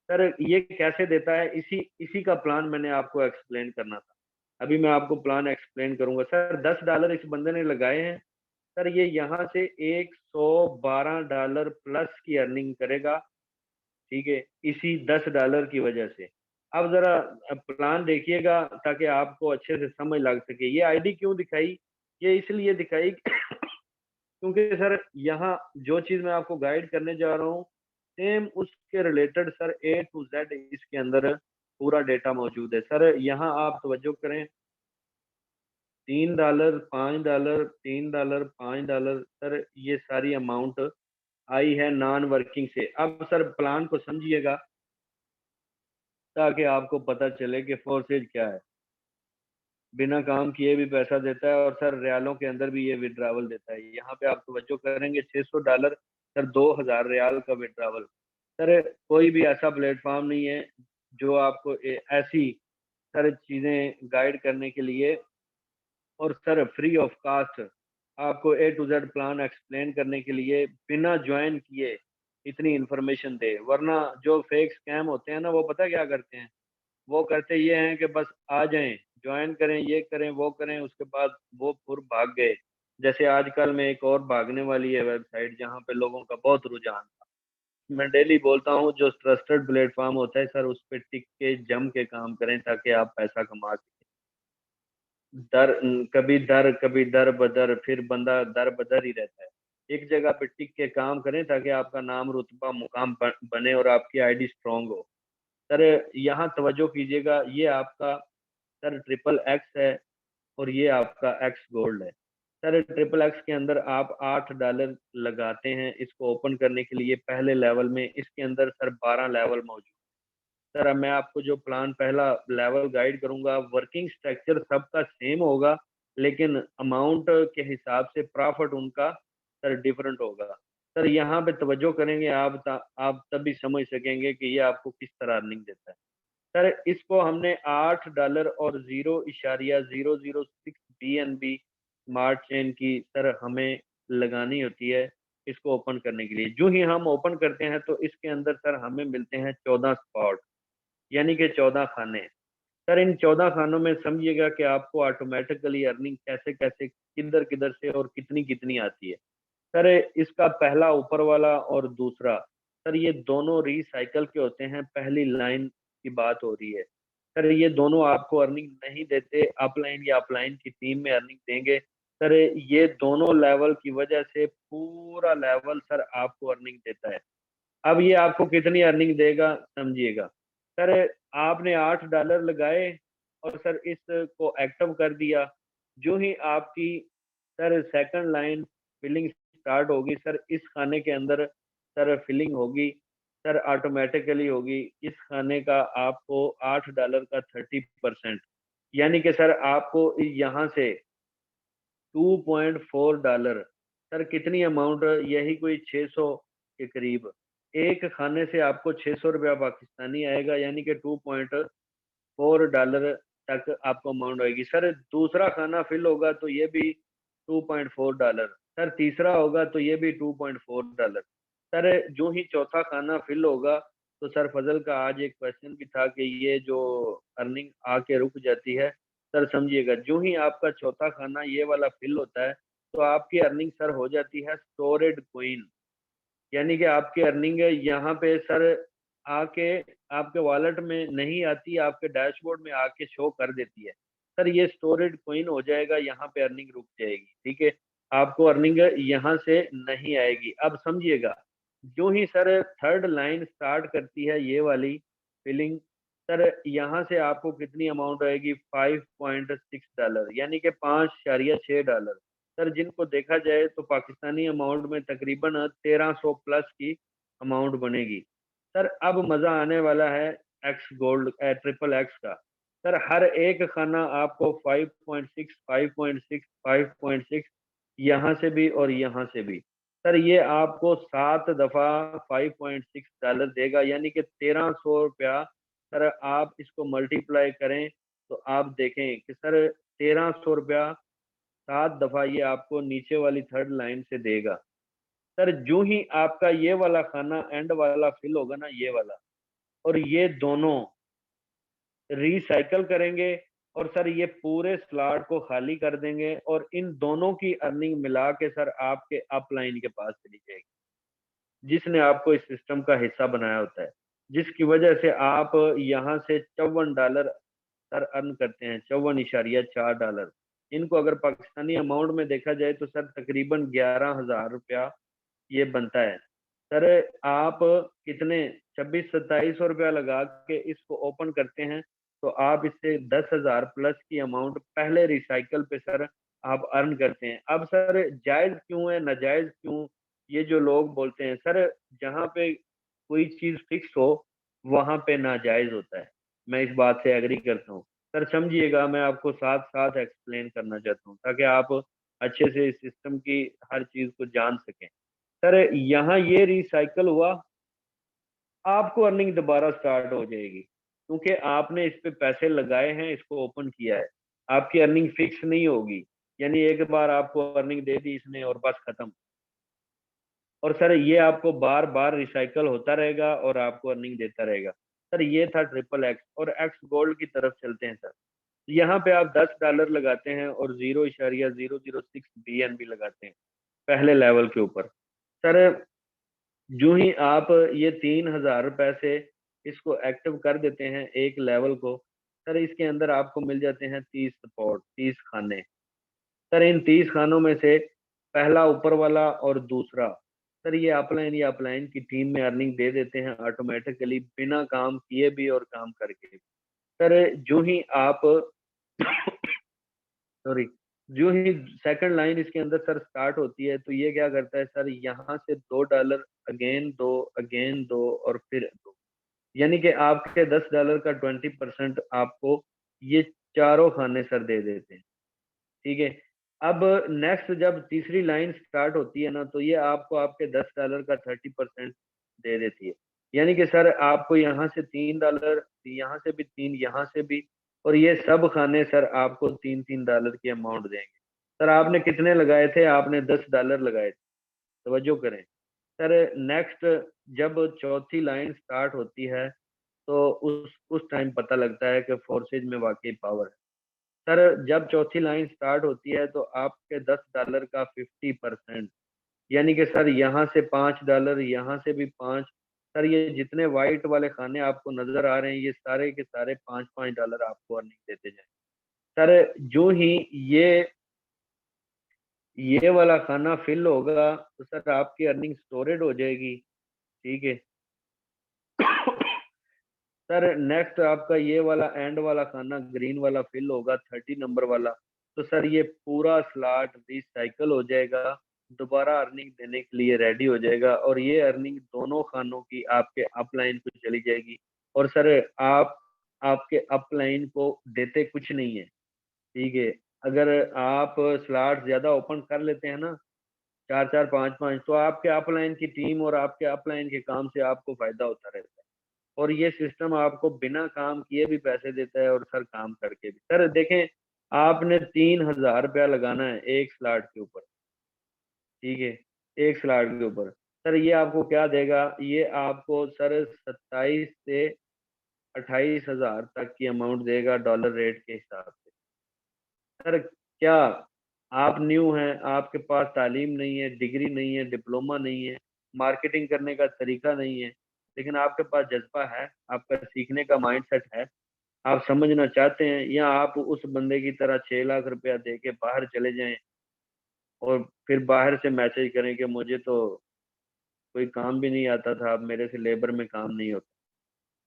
सर ये कैसे देता है इसी इसी का प्लान मैंने आपको एक्सप्लेन करना था। अभी मैं आपको प्लान एक्सप्लेन करूँगा। सर $10 इस बंदे ने लगाए हैं। सर ये यहाँ से $112 प्लस की अर्निंग करेगा, ठीक है? इसी $10 की वजह से। अब ज़रा प्लान देखिएगा ताकि आपको अच्छे से समझ लग सके। ये आईडी क्यों दिखाई? ये इसलिए दिखाई क्योंकि सर यहाँ जो चीज़ मैं आपको गाइड करने जा रहा हूँ, सेम उसके related sir A to Z इसके अंदर पूरा डेटा मौजूद है। सर यहाँ आप तवज्जो करें, $3, $5, $3, $5 सर ये सारी अमाउंट आई है नॉन वर्किंग से। अब सर प्लान को समझिएगा ताकि आपको पता चले कि फोर्सेज क्या है। बिना काम किए भी पैसा देता है और सर रियालों के अंदर भी ये विथड्रॉवल देता है। यहाँ पे आप तवज्जो करेंगे $600 सर 2000 रियाल का विथड्रॉवल। सर कोई भी ऐसा प्लेटफ़ॉर्म नहीं है जो आपको ऐसी सर चीज़ें गाइड करने के लिए और सर फ्री ऑफ कॉस्ट आपको ए टू ज़ेड प्लान एक्सप्लेन करने के लिए बिना जॉइन किए इतनी इन्फॉर्मेशन दे। वरना जो फेक स्कैम होते हैं ना वो पता है क्या करते हैं? वो करते ये हैं कि बस आ जाएँ, जॉइन करें, ये करें, वो करें, उसके बाद वो फुर भाग गए। जैसे आजकल में एक और भागने वाली है वेबसाइट जहाँ पे लोगों का बहुत रुझान था। मैं डेली बोलता हूँ जो ट्रस्टेड प्लेटफ़ॉर्म होता है सर उस पे टिक के जम के काम करें ताकि आप पैसा कमा सकें। कभी दर-बदर फिर बंदा दर-बदर ही रहता है। एक जगह पे टिक के काम करें ताकि आपका नाम, रुतबा, मुकाम बने और आपकी आईडी स्ट्रॉन्ग हो। सर यहाँ तवज्जो कीजिएगा ये आपका सर ट्रिपल एक्स है और ये आपका एक्स गोल्ड है। सर ट्रिपल एक्स के अंदर आप $8 लगाते हैं इसको ओपन करने के लिए पहले लेवल में, इसके अंदर सर 12 लेवल मौजूद। सर अब मैं आपको जो प्लान पहला लेवल गाइड करूँगा, वर्किंग स्ट्रक्चर सबका सेम होगा, लेकिन अमाउंट के हिसाब से प्रॉफिट उनका सर डिफरेंट होगा। सर यहाँ पे तवज्जो करेंगे आप तभी समझ सकेंगे कि ये आपको किस तरह अर्निंग देता है। सर इसको हमने $8 और 0.006 BNB स्मार्ट चेन की सर हमें लगानी होती है इसको ओपन करने के लिए। जो ही हम ओपन करते हैं तो इसके अंदर सर हमें मिलते हैं 14 स्पॉट, यानी कि 14 खाने। सर इन 14 खानों में समझिएगा कि आपको ऑटोमेटिकली अर्निंग कैसे कैसे किधर किधर से और कितनी कितनी आती है। सर इसका पहला ऊपर वाला और दूसरा, सर ये दोनों रिसाइकल के होते हैं। पहली लाइन की बात हो रही है, सर ये दोनों आपको अर्निंग नहीं देते, अपलाइन या अपलाइन की टीम में अर्निंग देंगे। सर ये दोनों लेवल की वजह से पूरा लेवल सर आपको अर्निंग देता है। अब ये आपको कितनी अर्निंग देगा समझिएगा। सर आपने $8 लगाए और सर इसको एक्टिव कर दिया। जो ही आपकी sir second line filling start होगी, सर इस खाने के अंदर सर फिलिंग होगी, सर ऑटोमेटिकली होगी। इस खाने का आपको $8 का 30%, यानी कि सर आपको यहाँ से $2.4, सर कितनी अमाउंट, यही कोई 600 के करीब। एक खाने से आपको 600 रुपया पाकिस्तानी आएगा, यानी कि $2.4 तक आपको अमाउंट आएगी। सर दूसरा खाना फिल होगा तो ये भी $2.4, सर तीसरा होगा तो ये भी $2.4। सर जो ही चौथा खाना फिल होगा तो सर फजल का आज एक क्वेश्चन भी था कि ये जो अर्निंग आके रुक जाती है। सर समझिएगा जो ही आपका चौथा खाना ये वाला फिल होता है तो आपकी अर्निंग सर हो जाती है स्टोरेड कोइन, यानी कि आपकी अर्निंग यहाँ पे सर आके आपके वॉलेट में नहीं आती, आपके डैशबोर्ड में आके शो कर देती है। सर ये स्टोरेड कोइन हो जाएगा, यहाँ पे अर्निंग रुक जाएगी। ठीक है, आपको अर्निंग यहाँ से नहीं आएगी। अब समझिएगा जो ही सर थर्ड लाइन स्टार्ट करती है ये वाली फिलिंग, सर यहाँ से आपको कितनी अमाउंट आएगी, $5.6, यानी कि $5.6। सर जिनको देखा जाए तो पाकिस्तानी अमाउंट में तकरीबन 1300 प्लस की अमाउंट बनेगी। सर अब मजा आने वाला है एक्स गोल्ड ट्रिपल एक्स का। सर हर एक खाना आपको 5.6 5.6 5.6 यहाँ से भी और यहाँ से भी। सर ये आपको 7 दफा $5.6 देगा, यानी कि 1300 रुपया। सर आप इसको मल्टीप्लाई करें तो आप देखें कि सर 1300 रुपया 7 दफा ये आपको नीचे वाली थर्ड लाइन से देगा। सर जो ही आपका ये वाला खाना एंड वाला फिल होगा ना, ये वाला और ये दोनों रिसाइकल करेंगे और सर ये पूरे स्लॉट को खाली कर देंगे और इन दोनों की अर्निंग मिला के सर आपके अपलाइन के पास चली जाएगी, जिसने आपको इस सिस्टम का हिस्सा बनाया होता है, जिसकी वजह से आप यहाँ से $54 सर अर्न करते हैं, $54.4। इनको अगर पाकिस्तानी अमाउंट में देखा जाए तो सर तकरीबन 11,000 रुपया ये बनता है। सर आप कितने 26-2700 रुपया लगा के इसको ओपन करते हैं तो आप इससे 10,000 प्लस की अमाउंट पहले रिसाइकल पे सर आप अर्न करते हैं। अब सर जायज क्यों है, नाजायज क्यों, ये जो लोग बोलते हैं सर, जहाँ पे कोई चीज फिक्स हो वहां पे नाजायज होता है। मैं इस बात से एग्री करता हूँ। सर समझिएगा, मैं आपको साथ साथ एक्सप्लेन करना चाहता हूँ ताकि आप अच्छे से इस सिस्टम की हर चीज को जान सकें। सर यहाँ ये रिसाइकल हुआ, आपको अर्निंग दोबारा स्टार्ट हो जाएगी क्योंकि आपने इस पे पैसे लगाए हैं, इसको ओपन किया है। आपकी अर्निंग फिक्स नहीं होगी, यानी एक बार आपको अर्निंग दे दी इसने और बस खत्म। और सर ये आपको बार बार रिसाइकल होता रहेगा और आपको अर्निंग देता रहेगा। सर ये था ट्रिपल एक्स। और एक्स गोल्ड की तरफ चलते हैं सर। यहाँ पे आप $10 लगाते हैं और 0.006 BNB लगाते हैं पहले लेवल के ऊपर। सर जो ही आप ये 3,000 रुपए से इसको एक्टिव कर देते हैं एक लेवल को, सर इसके अंदर आपको मिल जाते हैं 30 स्पॉट, 30 खाने। सर इन 30 खानों में से पहला ऊपर वाला और दूसरा, सर ये अपलाइन या अपलाइन की टीम में अर्निंग दे देते हैं ऑटोमेटिकली, बिना काम किए भी और काम करके भी। सर जो ही आप सॉरी, जो ही सेकंड लाइन इसके अंदर सर स्टार्ट होती है तो ये क्या करता है सर, यहाँ से $2 अगेन दो, अगेन दो और फिर दो, यानी कि आपके $10 का 20% आपको ये चारों खाने सर दे देते हैं। ठीक है, अब नेक्स्ट जब तीसरी लाइन स्टार्ट होती है ना, तो ये आपको आपके $10 का 30% दे देती है। यानी कि सर आपको यहाँ से $3, यहाँ से भी 3, यहाँ से भी, और ये सब खाने सर आपको $3-3 की अमाउंट देंगे। सर आपने कितने लगाए थे? आपने $10 लगाए थे। तवज्जो करें सर। नेक्स्ट जब चौथी लाइन स्टार्ट होती है, तो उस टाइम पता लगता है कि फोर्सेज में वाकई पावर है। सर जब चौथी लाइन स्टार्ट होती है तो आपके $10 का 50%, यानी कि सर यहाँ से $5, यहाँ से भी 5। सर ये जितने व्हाइट वाले खाने आपको नजर आ रहे हैं, ये सारे के सारे $5-5 आपको अर्निंग देते जाए। सर जो ही ये ये वाला खाना फिल होगा, तो सर आपकी अर्निंग स्टोरेड हो जाएगी। ठीक है। सर नेक्स्ट आपका ये वाला एंड वाला खाना ग्रीन वाला फिल होगा, 30 नंबर वाला। तो सर ये पूरा स्लॉट रिसाइकल हो जाएगा, दोबारा अर्निंग देने के लिए रेडी हो जाएगा, और ये अर्निंग दोनों खानों की आपके अपलाइन को चली जाएगी। और सर आप आपके अपलाइन को देते कुछ नहीं है। ठीक है। अगर आप स्लॉट ज्यादा ओपन कर लेते हैं ना, 4-4, 5-5, तो आपके अपलाइन की टीम और आपके अपलाइन के काम से आपको फायदा होता रहता है। और ये सिस्टम आपको बिना काम किए भी पैसे देता है, और सर काम करके भी। सर देखें, आपने $3000 लगाना है एक स्लॉट के ऊपर। ठीक है। एक स्लॉट के ऊपर सर ये आपको क्या देगा? ये आपको सर 27 से 28 हजार तक की अमाउंट देगा, डॉलर रेट के हिसाब से। सर क्या आप न्यू हैं, आपके पास तालीम नहीं है, डिग्री नहीं है, डिप्लोमा नहीं है, मार्केटिंग करने का तरीका नहीं है, लेकिन आपके पास जज्बा है, आपका सीखने का माइंडसेट है, आप समझना चाहते हैं, या आप उस बंदे की तरह 6 लाख रुपया दे के बाहर चले जाएं और फिर बाहर से मैसेज करें कि मुझे तो कोई काम भी नहीं आता था, अब मेरे से लेबर में काम नहीं होता।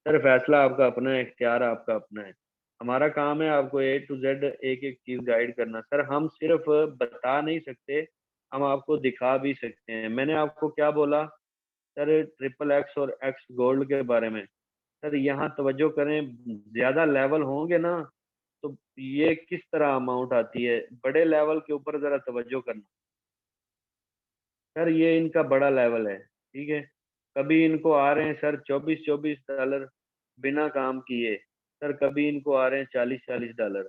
सर फैसला आपका अपना है, इख्तियार आपका अपना है। हमारा काम है आपको A to Z एक एक चीज गाइड करना। सर हम सिर्फ बता नहीं सकते, हम आपको दिखा भी सकते हैं। मैंने आपको क्या बोला सर? XXX और एक्स गोल्ड के बारे में। सर यहाँ तवज्जो करें, ज्यादा लेवल होंगे ना, तो ये किस तरह अमाउंट आती है। बड़े लेवल के ऊपर जरा तवज्जो करना। सर ये इनका बड़ा लेवल है। ठीक है। कभी इनको आ रहे हैं सर $24-24 बिना काम किए। सर कभी इनको आ रहे हैं $40-40।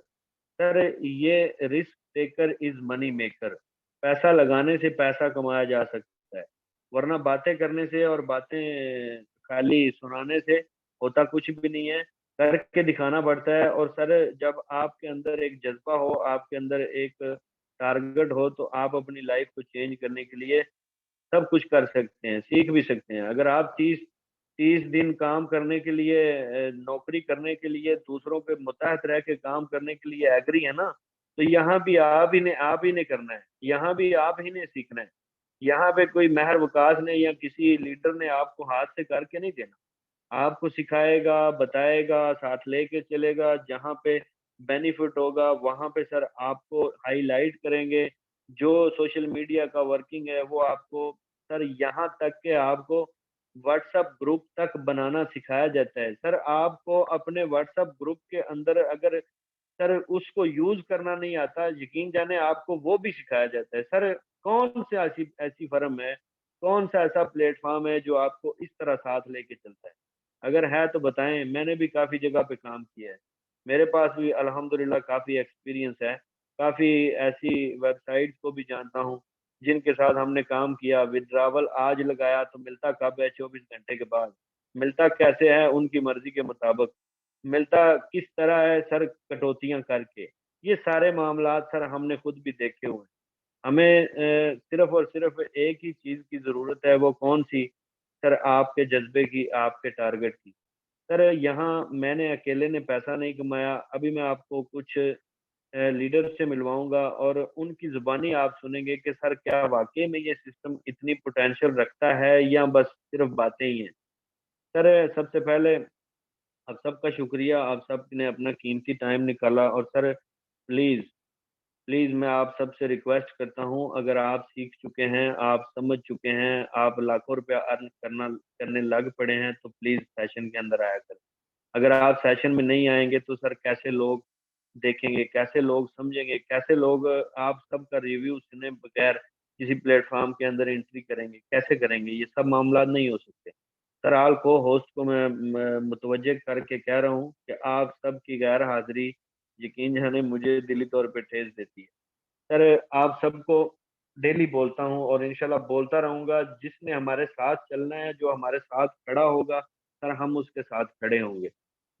सर ये risk taker is money maker. पैसा लगाने से पैसा कमाया जा सकता है, वरना बातें करने से और बातें खाली सुनाने से होता कुछ भी नहीं है। करके दिखाना पड़ता है। और सर जब आपके अंदर एक जज्बा हो, आपके अंदर एक टारगेट हो, तो आप अपनी लाइफ को चेंज करने के लिए सब कुछ कर सकते हैं, सीख भी सकते हैं। अगर आप 30 दिन काम करने के लिए, नौकरी करने के लिए, दूसरों पे मुतहत रह के काम करने के लिए एग्री है ना, तो यहाँ भी आप ही ने करना है, यहाँ भी आप ही ने सीखना है। यहाँ पे कोई महर वकास ने या किसी लीडर ने आपको हाथ से करके नहीं देना। आपको सिखाएगा, बताएगा, साथ लेके चलेगा, जहाँ पे बेनिफिट होगा वहां पे सर आपको हाईलाइट करेंगे। जो सोशल मीडिया का वर्किंग है वो आपको, सर यहाँ तक के आपको व्हाट्सएप ग्रुप तक बनाना सिखाया जाता है। सर आपको अपने व्हाट्सएप ग्रुप के अंदर अगर सर उसको यूज करना नहीं आता, यकीन जाने आपको वो भी सिखाया जाता है। सर कौन सी ऐसी ऐसी फर्म है, कौन सा ऐसा प्लेटफॉर्म है जो आपको इस तरह साथ लेके चलता है? अगर है तो बताएं। मैंने भी काफी जगह पे काम किया है, मेरे पास भी अल्हम्दुलिल्लाह काफी एक्सपीरियंस है। काफी ऐसी वेबसाइट्स को भी जानता हूँ जिनके साथ हमने काम किया। विड्रावल आज लगाया तो मिलता कब है? 24 घंटे के बाद। मिलता कैसे है? उनकी मर्जी के मुताबिक। मिलता किस तरह है सर? कटौतियां करके। ये सारे मामलात सर हमने खुद भी देखे हुए हैं। हमें सिर्फ और सिर्फ एक ही चीज की जरूरत है, वो कौन सी? सर आपके जज्बे की, आपके टारगेट की। सर यहाँ मैंने अकेले ने पैसा नहीं कमाया। अभी मैं आपको कुछ लीडर से मिलवाऊंगा और उनकी जुबानी आप सुनेंगे कि सर क्या वाकई में ये सिस्टम इतनी पोटेंशियल रखता है या बस सिर्फ बातें ही हैं। सर सबसे पहले आप सबका शुक्रिया, आप सब ने अपना कीमती टाइम निकाला। और सर प्लीज प्लीज मैं आप सबसे रिक्वेस्ट करता हूं, अगर आप सीख चुके हैं, आप समझ चुके हैं, आप लाखों रुपया अर्न करने लग पड़े हैं, तो प्लीज सेशन के अंदर आया करें। अगर आप सेशन में नहीं आएंगे तो सर कैसे लोग देखेंगे, कैसे लोग समझेंगे, कैसे लोग आप सबका रिव्यू सुने बगैर किसी प्लेटफॉर्म के अंदर एंट्री करेंगे, कैसे करेंगे? ये सब मामला नहीं हो सकते। सर हाल को होस्ट को मैं मुतवज्जे करके कह रहा हूँ कि आप सबकी गैर हाजिरी यकीन जाने मुझे दिली तौर पे ठेस देती है। सर आप सबको डेली बोलता हूँ और इंशाल्लाह बोलता रहूंगा, जिसने हमारे साथ चलना है, जो हमारे साथ खड़ा होगा, सर हम उसके साथ खड़े होंगे।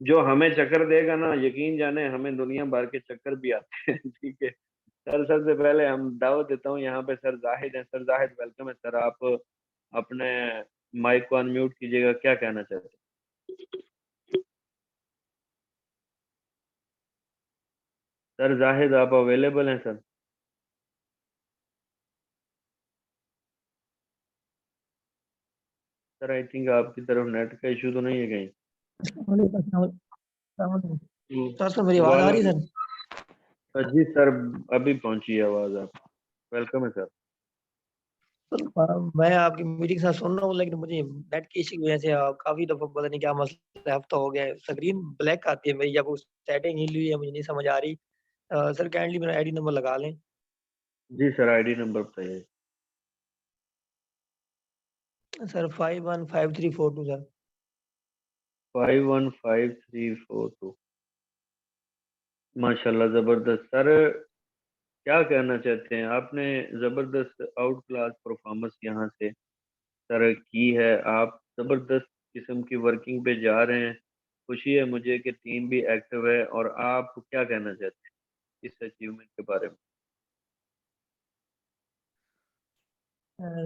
जो हमें चक्कर देगा ना, यकीन जाने हमें दुनिया भर के चक्कर भी आते हैं। ठीक है सर। सबसे पहले हम दावत देता हूँ यहाँ पे सर जाहिद है। सर जाहिद वेलकम है सर। आप अपने माइक को अनम्यूट कीजिएगा, क्या कहना चाहते हैं? सर जाहिद आप अवेलेबल हैं सर? सर आई थिंक आपकी तरफ नेट का इशू तो नहीं है कहीं? सर सर मेरी आवाज आ रही है सर? जी सर, अभी पहुंची है आवाज आप। वेलकम है सर। मैं आपकी मीटिंग सर सुन रहा हूँ, लेकिन मुझे नेट की इश्यू की वजह से काफी दफा पता नहीं क्या मसला है, हफ्ता हो गया है, स्क्रीन ब्लैक आती है मेरी, या वो सेटिंग हिल हुई है, मुझे नहीं समझ आ रही। सर काइंडली मेरा आईडी नंबर लगा लें। जी सर, आईडी नंबर बताइए। Sir 515342 sir. 515342। माशाल्लाह, जबरदस्त सर। क्या कहना चाहते हैं? आपने जबरदस्त आउट क्लास परफॉर्मेंस यहाँ से सर की है। आप जबरदस्त किस्म की वर्किंग पे जा रहे हैं। खुशी है मुझे कि टीम भी एक्टिव है। और आप क्या कहना चाहते हैं इस अचीवमेंट के बारे में?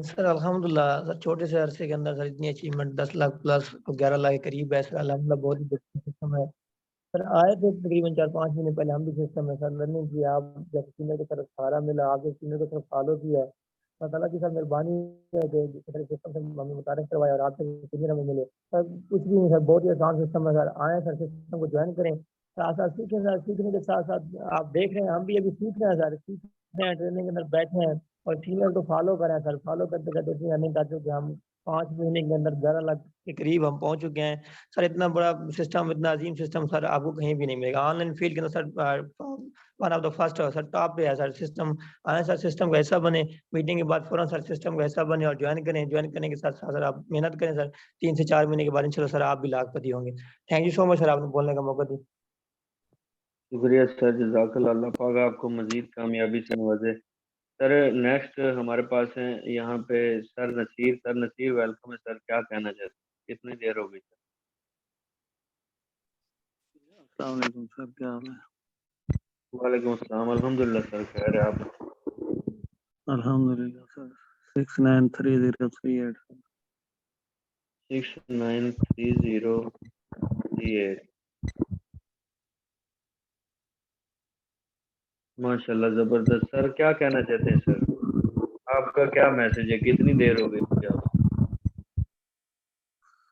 सर अल्हम्दुलिल्लाह सर, छोटे से अरसे के अंदर सर इतनी अचीवमेंट 10 लाख प्लस 11 लाख के करीब है सर, अल्हम्दुलिल्लाह बहुत ही सिस्टम है। सर आए थे तकरीबन 4-5 महीने पहले, हम भी सिस्टम है सर लर्निंग की, आप जैसे सीनियर की तरफ सहारा मिला, आपके सीनियर की तरफ फॉलो किया है। अल्लाह ताला की सर मेहरबानी है कि जिस तरह सिस्टम से हमें मुतारिफ करवाया और आपसे सीनियर हमें मिले सर। कुछ भी नहीं सर, बहुत ही आसान सिस्टम है सर। आए सर सिस्टम को ज्वाइन करें, साथ साथ सीखें सर। सीखने के साथ साथ आप देख रहे हैं हम भी अभी सीख रहे हैं सर, सीख रहे हैं, ट्रेनिंग के अंदर बैठे हैं। और सीनियर को फॉलो करें सर, फॉलो करते करते इतनी अर्निंग कर चुके हैं हम। 5 महीने के अंदर 11 लाख के करीब हम पहुंच चुके हैं सर। इतना बड़ा सिस्टम, इतना अजीम सिस्टम सर आपको कहीं भी नहीं मिलेगा। ऑनलाइन फील्ड के अंदर sir one of the first sir, top पे है सर सिस्टम। आए सर सिस्टम का ऐसा बने, मीटिंग के बाद फौरन सर सिस्टम का ऐसा बने और ज्वाइन करें। ज्वाइन करने के साथ साथ सर आप मेहनत करें सर, 3 से 4 महीने के बाद इंशाल्लाह सर आप भी लाखपति होंगे। Thank you so much sir, आपने बोलने का मौका दिया। शुक्रिया सर, जज़ाकल्लाह। अल्लाह पाक आपको मजीद कामयाबी से नवाजे। सर नेक्स्ट हमारे पास हैं यहाँ पे sir Nasir. Sir Nasir welcome है सर। क्या कहना चाहते हैं? कितनी देर हो गई सर? अस्सलाम वालेकुम सर, क्या हाल है? वालेकुम अस्सलाम। अल्हम्दुलिल्लाह सर, खैर है आप? अल्हम्दुलिल्लाह सर। 693038 सर। 693038। माशाल्लाह, जबरदस्त सर। क्या कहना चाहते हैं सर? आपका क्या मैसेज है? कितनी देर हो गई आप?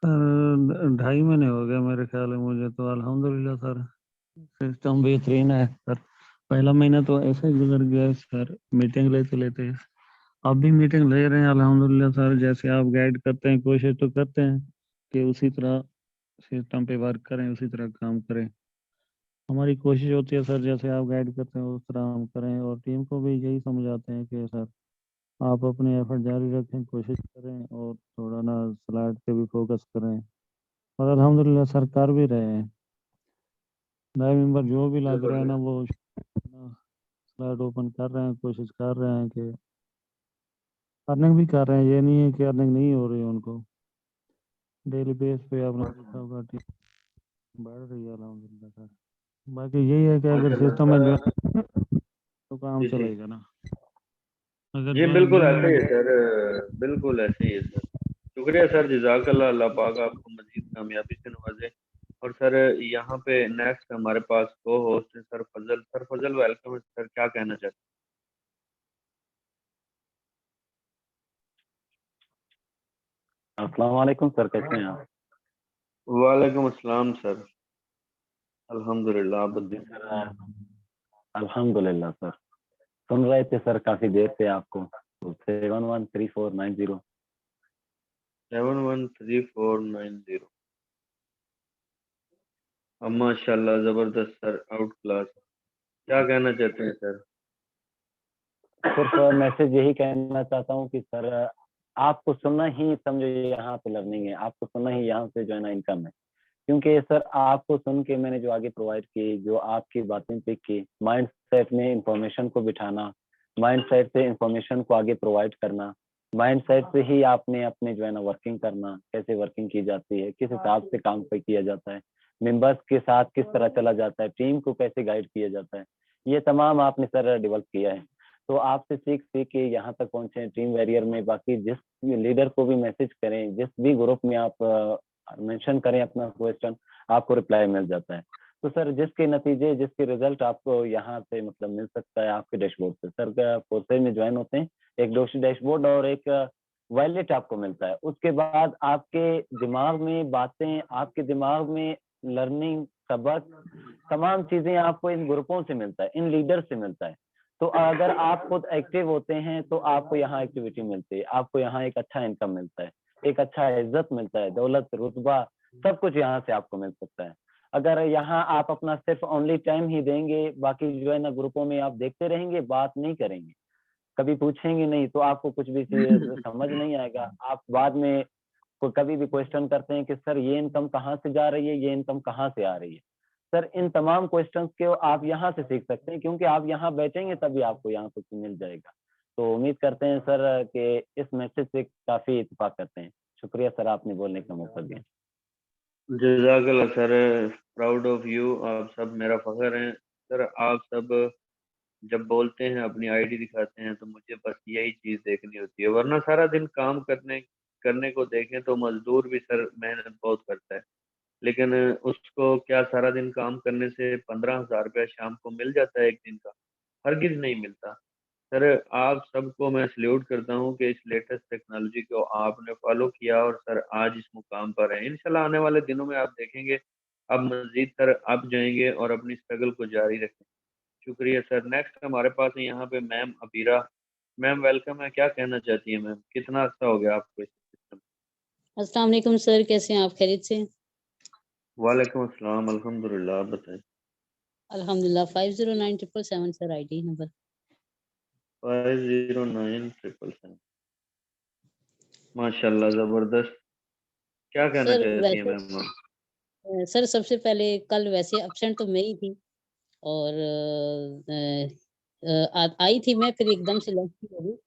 सर 2.5 महीने हो गए मेरे ख्याल में मुझे तो। अल्हम्दुलिल्लाह सर, सिस्टम बेहतरीन है सर। पहला महीना तो ऐसे ही गुजर गया सर, मीटिंग लेते लेते। अब भी मीटिंग ले रहे हैं अल्हम्दुलिल्लाह सर। जैसे आप गाइड करते हैं, कोशिश तो करते हैं कि उसी तरह सिस्टम पे वर्क करें, उसी तरह काम करें। हमारी कोशिश होती है सर, जैसे आप गाइड करते हैं उस तरह हम करें, और टीम को भी यही समझाते हैं कि सर आप अपने एफर्ट जारी रखें, कोशिश करें और थोड़ा ना स्लाइड पे भी फोकस करें। और अल्हम्दुलिल्लाह सर कर भी रहे हैं। नए मेंबर जो भी लग रहे हैं ना, जबरदस्त। वो स्लाइड ओपन कर रहे हैं, कोशिश कर रहे हैं कि अर्निंग भी कर रहे हैं। ये नहीं है कि अर्निंग नहीं हो रही है उनको। डेली बेस पे आपने देखा होगा टीम बढ़ रही है अल्हम्दुलिल्लाह सर। बाकी यही है कि अगर माशाल्लाह सिस्टम में जो सर। तो काम जी जी चलेगा ना। अगर जी, ज्वाइन बिल्कुल नहीं ऐसे ही है होंगे। सर। बिल्कुल ऐसे ही है सर। शुक्रिया सर, जज़ाकल्लाह। अल्लाह पाक आपको मजीद कामयाबी से नवाजे। और सर यहाँ पे नेक्स्ट हमारे पास को होस्ट है सर फजल। सर फजल वेलकम है सर। क्या कहना चाहते अस्सलाम वालेकुम सर, कैसे हैं आप? हैं? वालेकुम अस्सलाम सर। अल्हम्दुलिल्लाह, आप जी बताइए। सर, अल्हम्दुलिल्लाह सर। सुन रहे थे सर काफी देर से आपको। 713490। 713490। अब माशाल्लाह, जबरदस्त सर, आउट क्लास। क्या कहना चाहते हैं सर? सिर्फ मैसेज यही कहना चाहता हूँ कि सर आपको सुनना ही समझो यहाँ पे लर्निंग है, आपको सुनना ही यहाँ से जो है ना इनकम है। क्योंकि सर आपको सुन के मैंने जो आगे प्रोवाइड की, जो आपकी बातें पिक की, माइंड सेट में इंफॉर्मेशन को बिठाना, माइंड सेट से इंफॉर्मेशन को आगे प्रोवाइड करना, माइंड सेट से ही आपने अपने जो है ना वर्किंग करना, कैसे वर्किंग की जाती है, किस हिसाब से काम पे किया जाता है, मेंबर्स के साथ किस तरह चला जाता है, टीम को कैसे गाइड किया जाता है, ये तमाम आपने सर डेवलप किया है। तो आपसे सीख सीख के यहाँ तक पहुंचे हैं टीम वैरियर में। बाकी जिस लीडर को भी मैसेज करें, जिस भी ग्रुप में आप मेंशन करें अपना क्वेश्चन, आपको रिप्लाई मिल जाता है। तो सर जिसके नतीजे, जिसके रिजल्ट आपको यहाँ से मतलब मिल सकता है आपके डैशबोर्ड से। सर फोर्सेज में ज्वाइन होते हैं, एक डैशबोर्ड और एक वॉलेट आपको मिलता है। उसके बाद आपके दिमाग में बातें, आपके दिमाग में लर्निंग, सबक, तमाम चीजें आपको इन ग्रुपों से मिलता है, इन लीडर से मिलता है। तो अगर आप खुद एक्टिव होते हैं तो आपको यहाँ एक्टिविटी मिलती है, आपको यहाँ एक अच्छा इनकम मिलता है, एक अच्छा इज्जत मिलता है, दौलत, रुतबा, सब कुछ यहाँ से आपको मिल सकता है। अगर यहाँ आप अपना सिर्फ ओनली टाइम ही देंगे, बाकी जो है ना ग्रुपों में आप देखते रहेंगे, बात नहीं करेंगे, कभी पूछेंगे नहीं, तो आपको कुछ भी समझ नहीं आएगा। आप बाद में कभी भी क्वेश्चन करते हैं कि सर ये इनकम कहाँ से जा रही है, ये इनकम कहाँ से आ रही है। सर इन तमाम क्वेश्चंस को आप यहाँ से सीख सकते हैं, क्योंकि आप यहाँ बैठेंगे तभी आपको यहाँ कुछ मिल जाएगा। तो उम्मीद करते हैं सर कि इस मैसेज से काफी इत्तेफाक करते हैं। शुक्रिया सर, आपने बोलने का मौका दिया। जज़ाकल्लाह सर, प्राउड ऑफ यू। आप सब मेरा फख्र हैं सर। आप सब जब बोलते हैं, अपनी आईडी दिखाते हैं, तो मुझे बस यही चीज़ देखनी होती है। वरना सारा दिन काम करने करने को देखें तो मजदूर भी सर मेहनत बहुत करता है, लेकिन उसको क्या सारा दिन काम करने से 15,000 रुपया शाम को मिल जाता है एक दिन का? हरगिज नहीं मिलता। सर आप सबको मैं सल्यूट करता हूँ कि इस लेटेस्ट टेक्नोलॉजी को आपने फॉलो किया और सर आज इस मुकाम पर है। इंशाल्लाह आने वाले दिनों में आप देखेंगे अब मजीद सर अप जाएंगे और अपनी स्ट्रगल को जारी रखें। शुक्रिया सर। नेक्स्ट हमारे पास है यहाँ पे मैम अबीरा। मैम वेलकम है, क्या कहना चाहती हैं मैम? कितना अच्छा हो गया आपको इस सिस्टम? अस्सलाम वालेकुम सर, कैसे हैं आप? खैरियत से? वालेकुम अस्सलाम, अल्हम्दुलिल्लाह। आप बताएं। अल्हम्दुलिल्लाह। 509777 सर आईडी नंबर। 509777। माशाल्लाह, जबरदस्त। क्या कहना सर चाहती हैं वैसे मैम आप? सर सबसे पहले कल वैसे एब्सेंट तो मैं ही थी और आई थी मैं, फिर एकदम से लंच हो गई।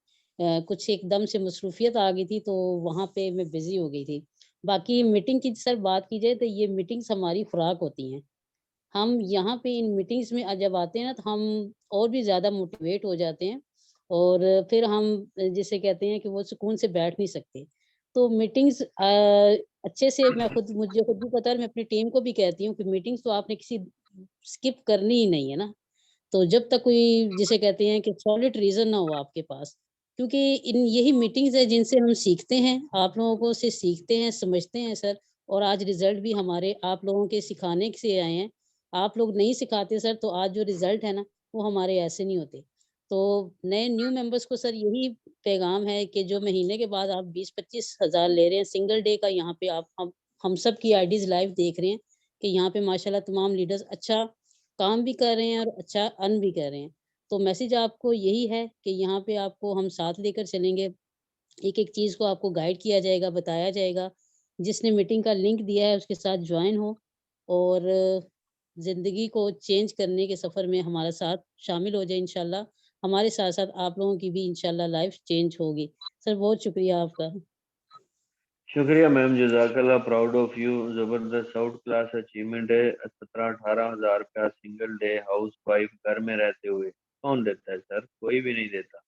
कुछ एकदम से मसरूफियत आ गई थी तो वहाँ पे मैं बिजी हो गई थी। बाकी मीटिंग की सर बात की जाए तो ये मीटिंग्स हमारी खुराक होती हैं। हम यहाँ पे इन मीटिंग्स में जब आते हैं ना तो हम और भी ज़्यादा मोटिवेट हो जाते हैं और फिर हम जिसे कहते हैं कि वो सुकून से बैठ नहीं सकते। तो मीटिंग्स अच्छे से मैं मुझे खुद भी पता है, मैं अपनी टीम को भी कहती हूँ कि मीटिंग्स तो आपने किसी स्किप करनी ही नहीं है ना। तो जब तक कोई जिसे कहते हैं कि सॉलिड रीज़न ना हो आपके पास, क्योंकि इन यही मीटिंग्स है जिनसे हम सीखते हैं, आप लोगों को से सीखते हैं, समझते हैं सर। और आज रिज़ल्ट भी हमारे आप लोगों के सिखाने से आए हैं। आप लोग नहीं सिखाते सर तो आज जो रिज़ल्ट है ना, वो हमारे ऐसे नहीं होते। तो नए न्यू मेंबर्स को सर यही पैगाम है कि जो महीने के बाद आप 20-25 हज़ार ले रहे हैं सिंगल डे का, यहाँ पे आप हम सब की आईडीज़ लाइव देख रहे हैं कि यहाँ पे माशाल्लाह तमाम लीडर्स अच्छा काम भी कर रहे हैं और अच्छा अर्न भी कर रहे हैं। तो मैसेज आपको यही है कि यहाँ पे आपको हम साथ लेकर चलेंगे। एक-एक चीज़ को आपको गाइड किया जाएगा, बताया जाएगा। जिसने मीटिंग का लिंक दिया है उसके साथ जॉइन हो और ज़िंदगी को चेंज करने के सफ़र में हमारे साथ शामिल हो जाए इंशाल्लाह। हमारे साथ-साथ आप लोगों की भी इंशाल्लाह लाइफ़ चेंज होगी। सर बहुत शुक्रिया आपका। शुक्रिया मैम, जज़ाकल्लाह, प्राउड ऑफ यू। ज़बरदस्त आउट क्लास अचीवमेंट है। 17-18 हज़ार रुपया सिंगल डे हाउस वाइफ घर में रहते हुए कौन देता है सर? कोई भी नहीं देता।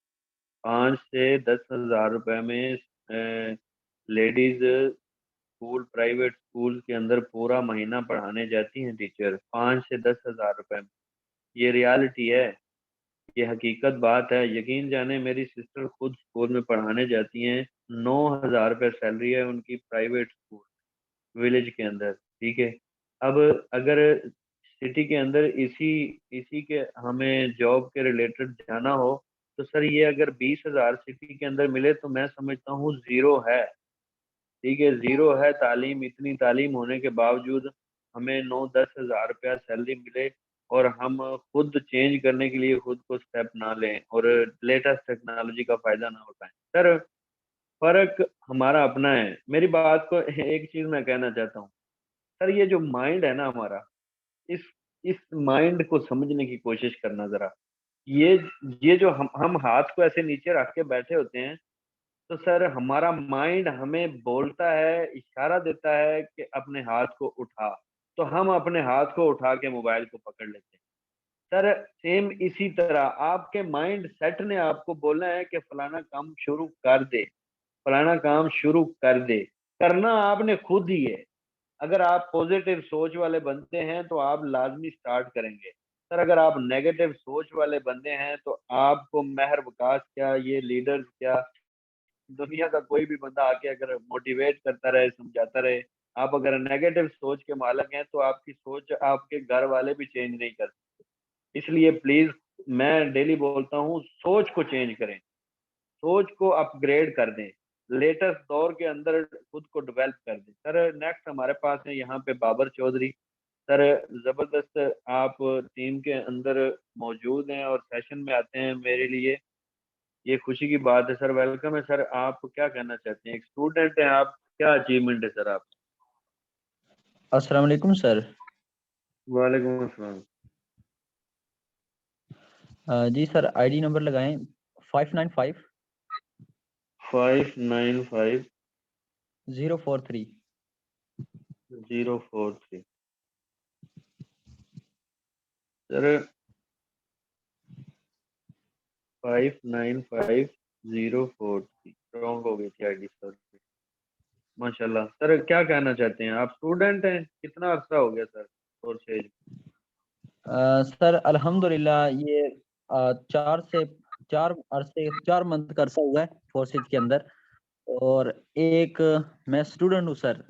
5 से 10 हज़ार रुपए में लेडीज स्कूल, प्राइवेट स्कूल के अंदर पूरा महीना पढ़ाने जाती हैं टीचर, 5 से 10 हज़ार रुपए में। ये रियलिटी है, ये हकीकत बात है। यकीन जाने मेरी सिस्टर खुद स्कूल में पढ़ाने जाती हैं। 9,000 रुपये सैलरी है उनकी प्राइवेट स्कूल विलेज के अंदर। ठीक है। अब अगर सिटी के अंदर इसी इसी के हमें जॉब के रिलेटेड जाना हो, तो सर ये अगर 20,000 सिटी के अंदर मिले तो मैं समझता हूँ ज़ीरो है। ठीक है, ज़ीरो है तालीम। इतनी तालीम होने के बावजूद हमें 9-10 हज़ार रुपया सैलरी मिले, और हम खुद चेंज करने के लिए खुद को स्टेप ना लें और लेटेस्ट टेक्नोलॉजी का फायदा ना उठाएं। सर फर्क हमारा अपना है। मेरी बात को एक चीज मैं कहना चाहता हूँ सर, ये जो माइंड है ना हमारा, इस इस माइंड को समझने की कोशिश करना जरा। ये ये जो हम हाथ को ऐसे नीचे रख के बैठे होते हैं, तो सर हमारा माइंड हमें बोलता है, इशारा देता है कि अपने हाथ को उठा, तो हम अपने हाथ को उठा के मोबाइल को पकड़ लेते हैं। सर सेम इसी तरह आपके माइंड सेट ने आपको बोलना है कि फलाना काम शुरू कर दे, फलाना काम शुरू कर दे। करना आपने खुद ही है। अगर आप पॉजिटिव सोच वाले बनते हैं तो आप लाजमी स्टार्ट करेंगे। सर अगर आप नेगेटिव सोच वाले बंदे हैं तो आपको महर विकास क्या, ये लीडर्स क्या, दुनिया का कोई भी बंदा आके अगर मोटिवेट करता रहे, समझाता रहे, आप अगर नेगेटिव सोच के मालक हैं तो आपकी सोच आपके घर वाले भी चेंज नहीं कर सकते। इसलिए प्लीज मैं डेली बोलता हूँ, सोच को चेंज करें, सोच को अपग्रेड कर दें, लेटेस्ट दौर के अंदर खुद को डेवलप कर दें। सर नेक्स्ट हमारे पास है यहाँ पे बाबर चौधरी। सर जबरदस्त आप टीम के अंदर मौजूद हैं और सेशन में आते हैं, मेरे लिए ये खुशी की बात है। सर वेलकम है। सर आप क्या कहना चाहते हैं, एक स्टूडेंट हैं आप, क्या अचीवमेंट है सर आप? अस्सलाम वालेकुम सर। वालेकुम अस्सलाम। जी सर, आईडी नंबर लगाएं 595 595 043। 043। सर 595 043 रॉन्ग हो गई थी आईडी सर। माशाल्लाह। सर क्या कहना चाहते हैं, आप स्टूडेंट हैं, कितना अर्सा हो गया सर कोर्स एज? सर अल्हम्दुलिल्लाह ये 4 मंथ का अरसा हुआ है फोर्सेज के अंदर। और एक मैं स्टूडेंट हूँ सर,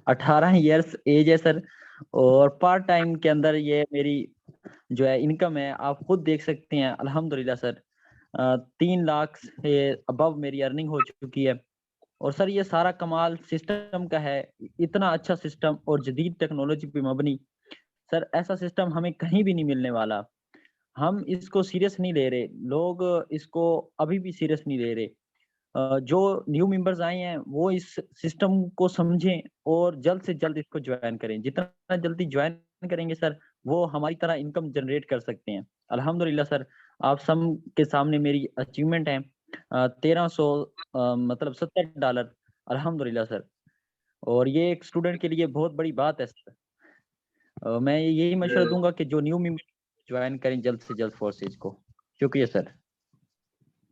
18 इयर्स एज है सर। और पार्ट टाइम के अंदर ये मेरी जो है इनकम है, आप खुद देख सकते हैं अल्हम्दुलिल्लाह सर। 3 लाख से अबव मेरी अर्निंग हो चुकी है। और सर ये सारा कमाल सिस्टम का है। इतना अच्छा सिस्टम और जदीद टेक्नोलॉजी पे मबनी सर, ऐसा सिस्टम हमें कहीं भी नहीं मिलने वाला। हम इसको सीरियस नहीं ले रहे, लोग इसको अभी भी सीरियस नहीं ले रहे। जो न्यू मेंबर्स आए हैं वो इस सिस्टम को समझें और जल्द से जल्द इसको ज्वाइन करें। जितना जल्दी ज्वाइन करेंगे सर, वो हमारी तरह इनकम जनरेट कर सकते हैं। अल्हम्दुलिल्लाह सर, आप सब के सामने मेरी अचीवमेंट है 1300 मतलब $70। अल्हम्दुलिल्लाह सर। और ये एक स्टूडेंट के लिए बहुत बड़ी बात है सर। मैं यही मशवरा दूंगा कि जो न्यू मेंबर ज्वाइन करें जल्द से जल्द फोर्सेज को। शुक्रिया सर।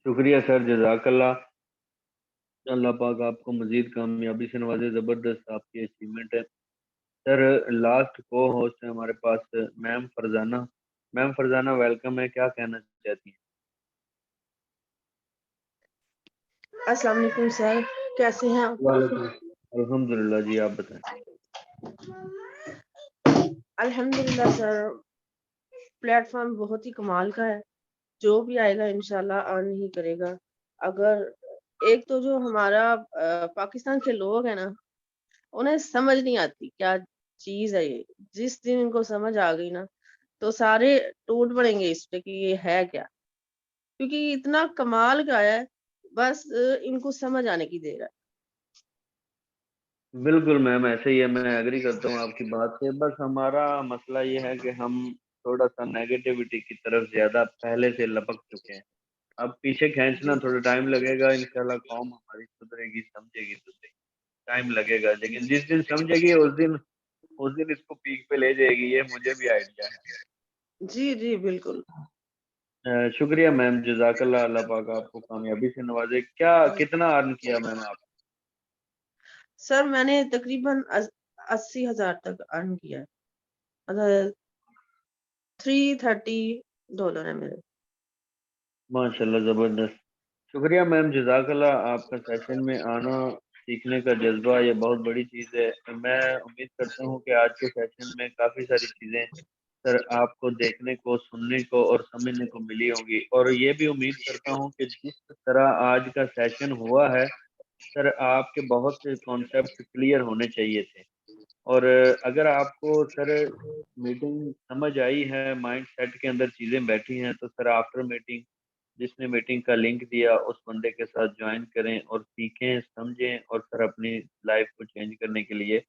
शुक्रिया सर, जज़ाकल्लाह। अल्लाह पाक आपको मजीद कामयाबी से नवाजे। ज़बरदस्त आपकी अचीवमेंट है। सर लास्ट को होस्ट है हमारे पास ma'am Farzana. Ma'am Farzana welcome है, क्या कहना चाहती हैं? अस्सलाम वालेकुम सर, कैसे हैं आप? वालेकुम अल्हम्दुलिल्लाह जी, आप बताएं। अल्हम्दुलिल्लाह सर, प्लेटफॉर्म बहुत ही कमाल का है। जो भी आएगा इंशाल्लाह अर्न ही करेगा। अगर एक तो जो हमारा पाकिस्तान के लोग हैं ना, उन्हें समझ नहीं आती क्या चीज है ये। जिस दिन इनको समझ आ गई ना, तो सारे टूट पड़ेंगे इस पे कि ये है क्या, क्योंकि इतना कमाल का है। बस इनको समझ आने की देर है। बिल्कुल मैम, ऐसे ही है, मैं एग्री करता हूँ आपकी बात से। बस हमारा मसला ये है कि हम थोड़ा सा नेगेटिविटी की तरफ ज्यादा पहले से लपक चुके हैं। अब पीछे खींचना जी थोड़ा टाइम लगेगा, इंशाल्लाह कौम हमारी सुधरेगी, समझेगी तो सही। टाइम लगेगा, लेकिन जिस दिन समझेगी उस दिन इसको पीक पे ले जाएगी, ये मुझे भी आइडिया है। जी जी बिल्कुल। शुक्रिया मैम, जजाकल्ला। अल्लाह पाक आपको कामयाबी से नवाजे। क्या कितना अर्न किया मैम आप? सर मैंने तकरीबन 80,000 तक अर्न किया है। मतलब $330 है मेरे। माशाल्लाह, जबरदस्त। शुक्रिया मैम, जजाकल्ला। आपका सेशन में आना, सीखने का जज्बा, ये बहुत बड़ी चीज़ है। मैं उम्मीद करता हूँ कि आज के सेशन में काफ़ी सारी चीज़ें सर आपको देखने को, सुनने को और समझने को मिली होंगी। और ये भी उम्मीद करता हूँ कि जिस तरह आज का सेशन हुआ है सर, आपके बहुत से कॉन्सेप्ट क्लियर होने चाहिए थे। और अगर आपको सर मीटिंग समझ आई है, माइंड सेट के अंदर चीज़ें बैठी हैं, तो सर आफ्टर मीटिंग जिसने मीटिंग का लिंक दिया उस बंदे के साथ ज्वाइन करें और सीखें, समझें और सर अपनी लाइफ को चेंज करने के लिए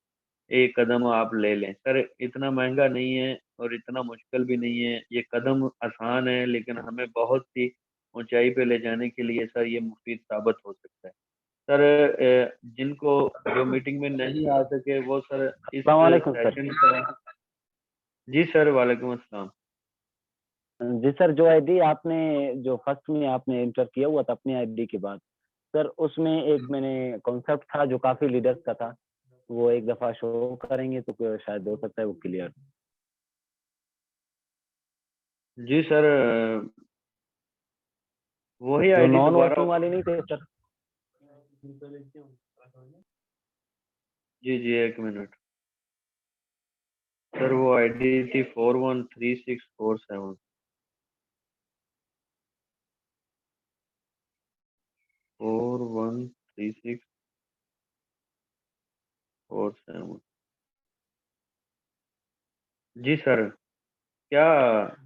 एक कदम आप ले लें। सर इतना महँगा नहीं है और इतना मुश्किल भी नहीं है, ये कदम आसान है लेकिन हमें बहुत सी ऊँचाई पे ले जाने के लिए सर ये मुफ़ीद साबित हो सकता है। सर जिनको जो मीटिंग में नहीं आ सके वो सर इस अस्सलाम वालेकुम सर। सेशन का जी सर, वालेकुम अस्सलाम। जी सर, जो आईडी आपने जो फर्स्ट में आपने एंटर किया हुआ था अपनी आईडी के बाद, सर उसमें एक मैंने कॉन्सेप्ट था जो काफ़ी लीडर्स का था, वो एक दफ़ा शो करेंगे तो शायद हो सकता है वो क्लियर। जी सर, वही जो आईडी नॉन दोबारा वर्किंग वाले नहीं थे सर? जी, जी, 1 मिनट। सर वो आईडी थी 413647 413647 जी सर, क्या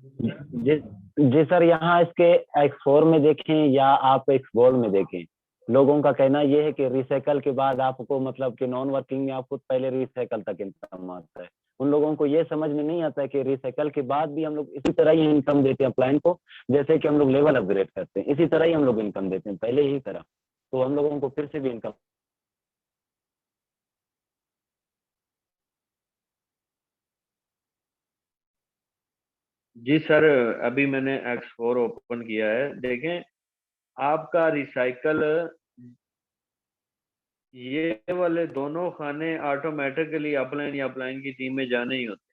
जी जी सर, यहाँ इसके X4 में देखें या आप Xbol में देखें, लोगों का कहना ये है कि रिसाइकल के बाद आपको मतलब कि नॉन वर्किंग में आपको पहले रिसाइकल तक इनकम आता है। उन लोगों को ये समझ में नहीं आता है कि रिसाइकल के बाद भी हम लोग इसी तरह ही इनकम देते हैं अपलाइन को, जैसे कि हम लोग लेवल अपग्रेड करते हैं, इसी तरह ही हम लोग इनकम देते हैं, पहले ही तरह। तो हम लोगों को फिर से भी इनकम जी सर, अभी मैंने X4 ओपन किया है। देखें, आपका रिसाइकल ये वाले दोनों खाने ऑटोमेटिकली अपलाइन या अपलाइन की टीम में जाने ही होते हैं,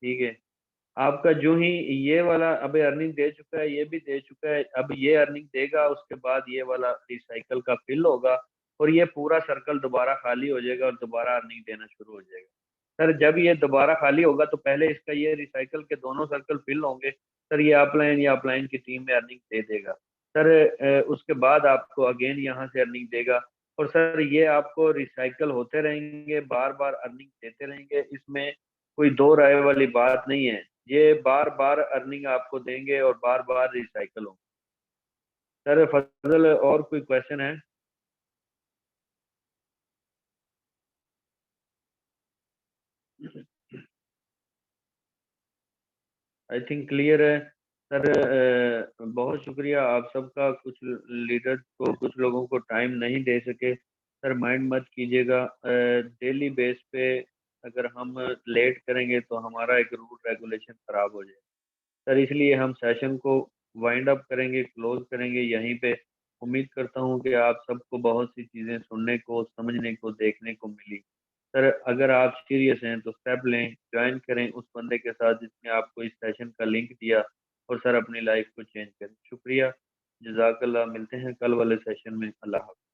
ठीक है? आपका जो ही ये वाला अभी अर्निंग दे चुका है, ये भी दे चुका है, अब ये अर्निंग देगा, उसके बाद ये वाला रिसाइकल का फिल होगा और ये पूरा सर्कल दोबारा खाली हो जाएगा और दोबारा अर्निंग देना शुरू हो जाएगा। सर जब ये दोबारा खाली होगा तो पहले इसका ये रिसाइकल के दोनों सर्कल फिल होंगे, सर ये अपलाइन या अपलाइन की टीम में अर्निंग दे देगा। सर उसके बाद आपको अगेन यहाँ से अर्निंग देगा और सर ये आपको रिसाइकल होते रहेंगे, बार-बार अर्निंग देते रहेंगे, इसमें कोई दो राय वाली बात नहीं है। ये बार-बार अर्निंग आपको देंगे और बार-बार रिसाइकल होंगे। सर फज़ल और कोई क्वेश्चन है? आई थिंक क्लियर है। सर बहुत शुक्रिया आप सबका। कुछ लीडर्स को, कुछ लोगों को टाइम नहीं दे सके। सर माइंड मत कीजिएगा। डेली बेस पे अगर हम लेट करेंगे तो हमारा एक रूल रेगुलेशन ख़राब हो जाएगा। सर इसलिए हम सेशन को वाइंड अप करेंगे, क्लोज करेंगे यहीं पे। उम्मीद करता हूँ कि आप सबको बहुत सी चीज़ें सुनने को, समझने को, देखने को मिली। सर अगर आप सीरियस हैं तो स्टेप लें, ज्वाइन करें उस बंदे के साथ जिसने आपको इस सेशन का लिंक दिया और सर अपनी लाइफ को चेंज करें। शुक्रिया, जज़ाकल्लाह। मिलते हैं कल वाले सेशन में। अल्लाह हाफ़िज़।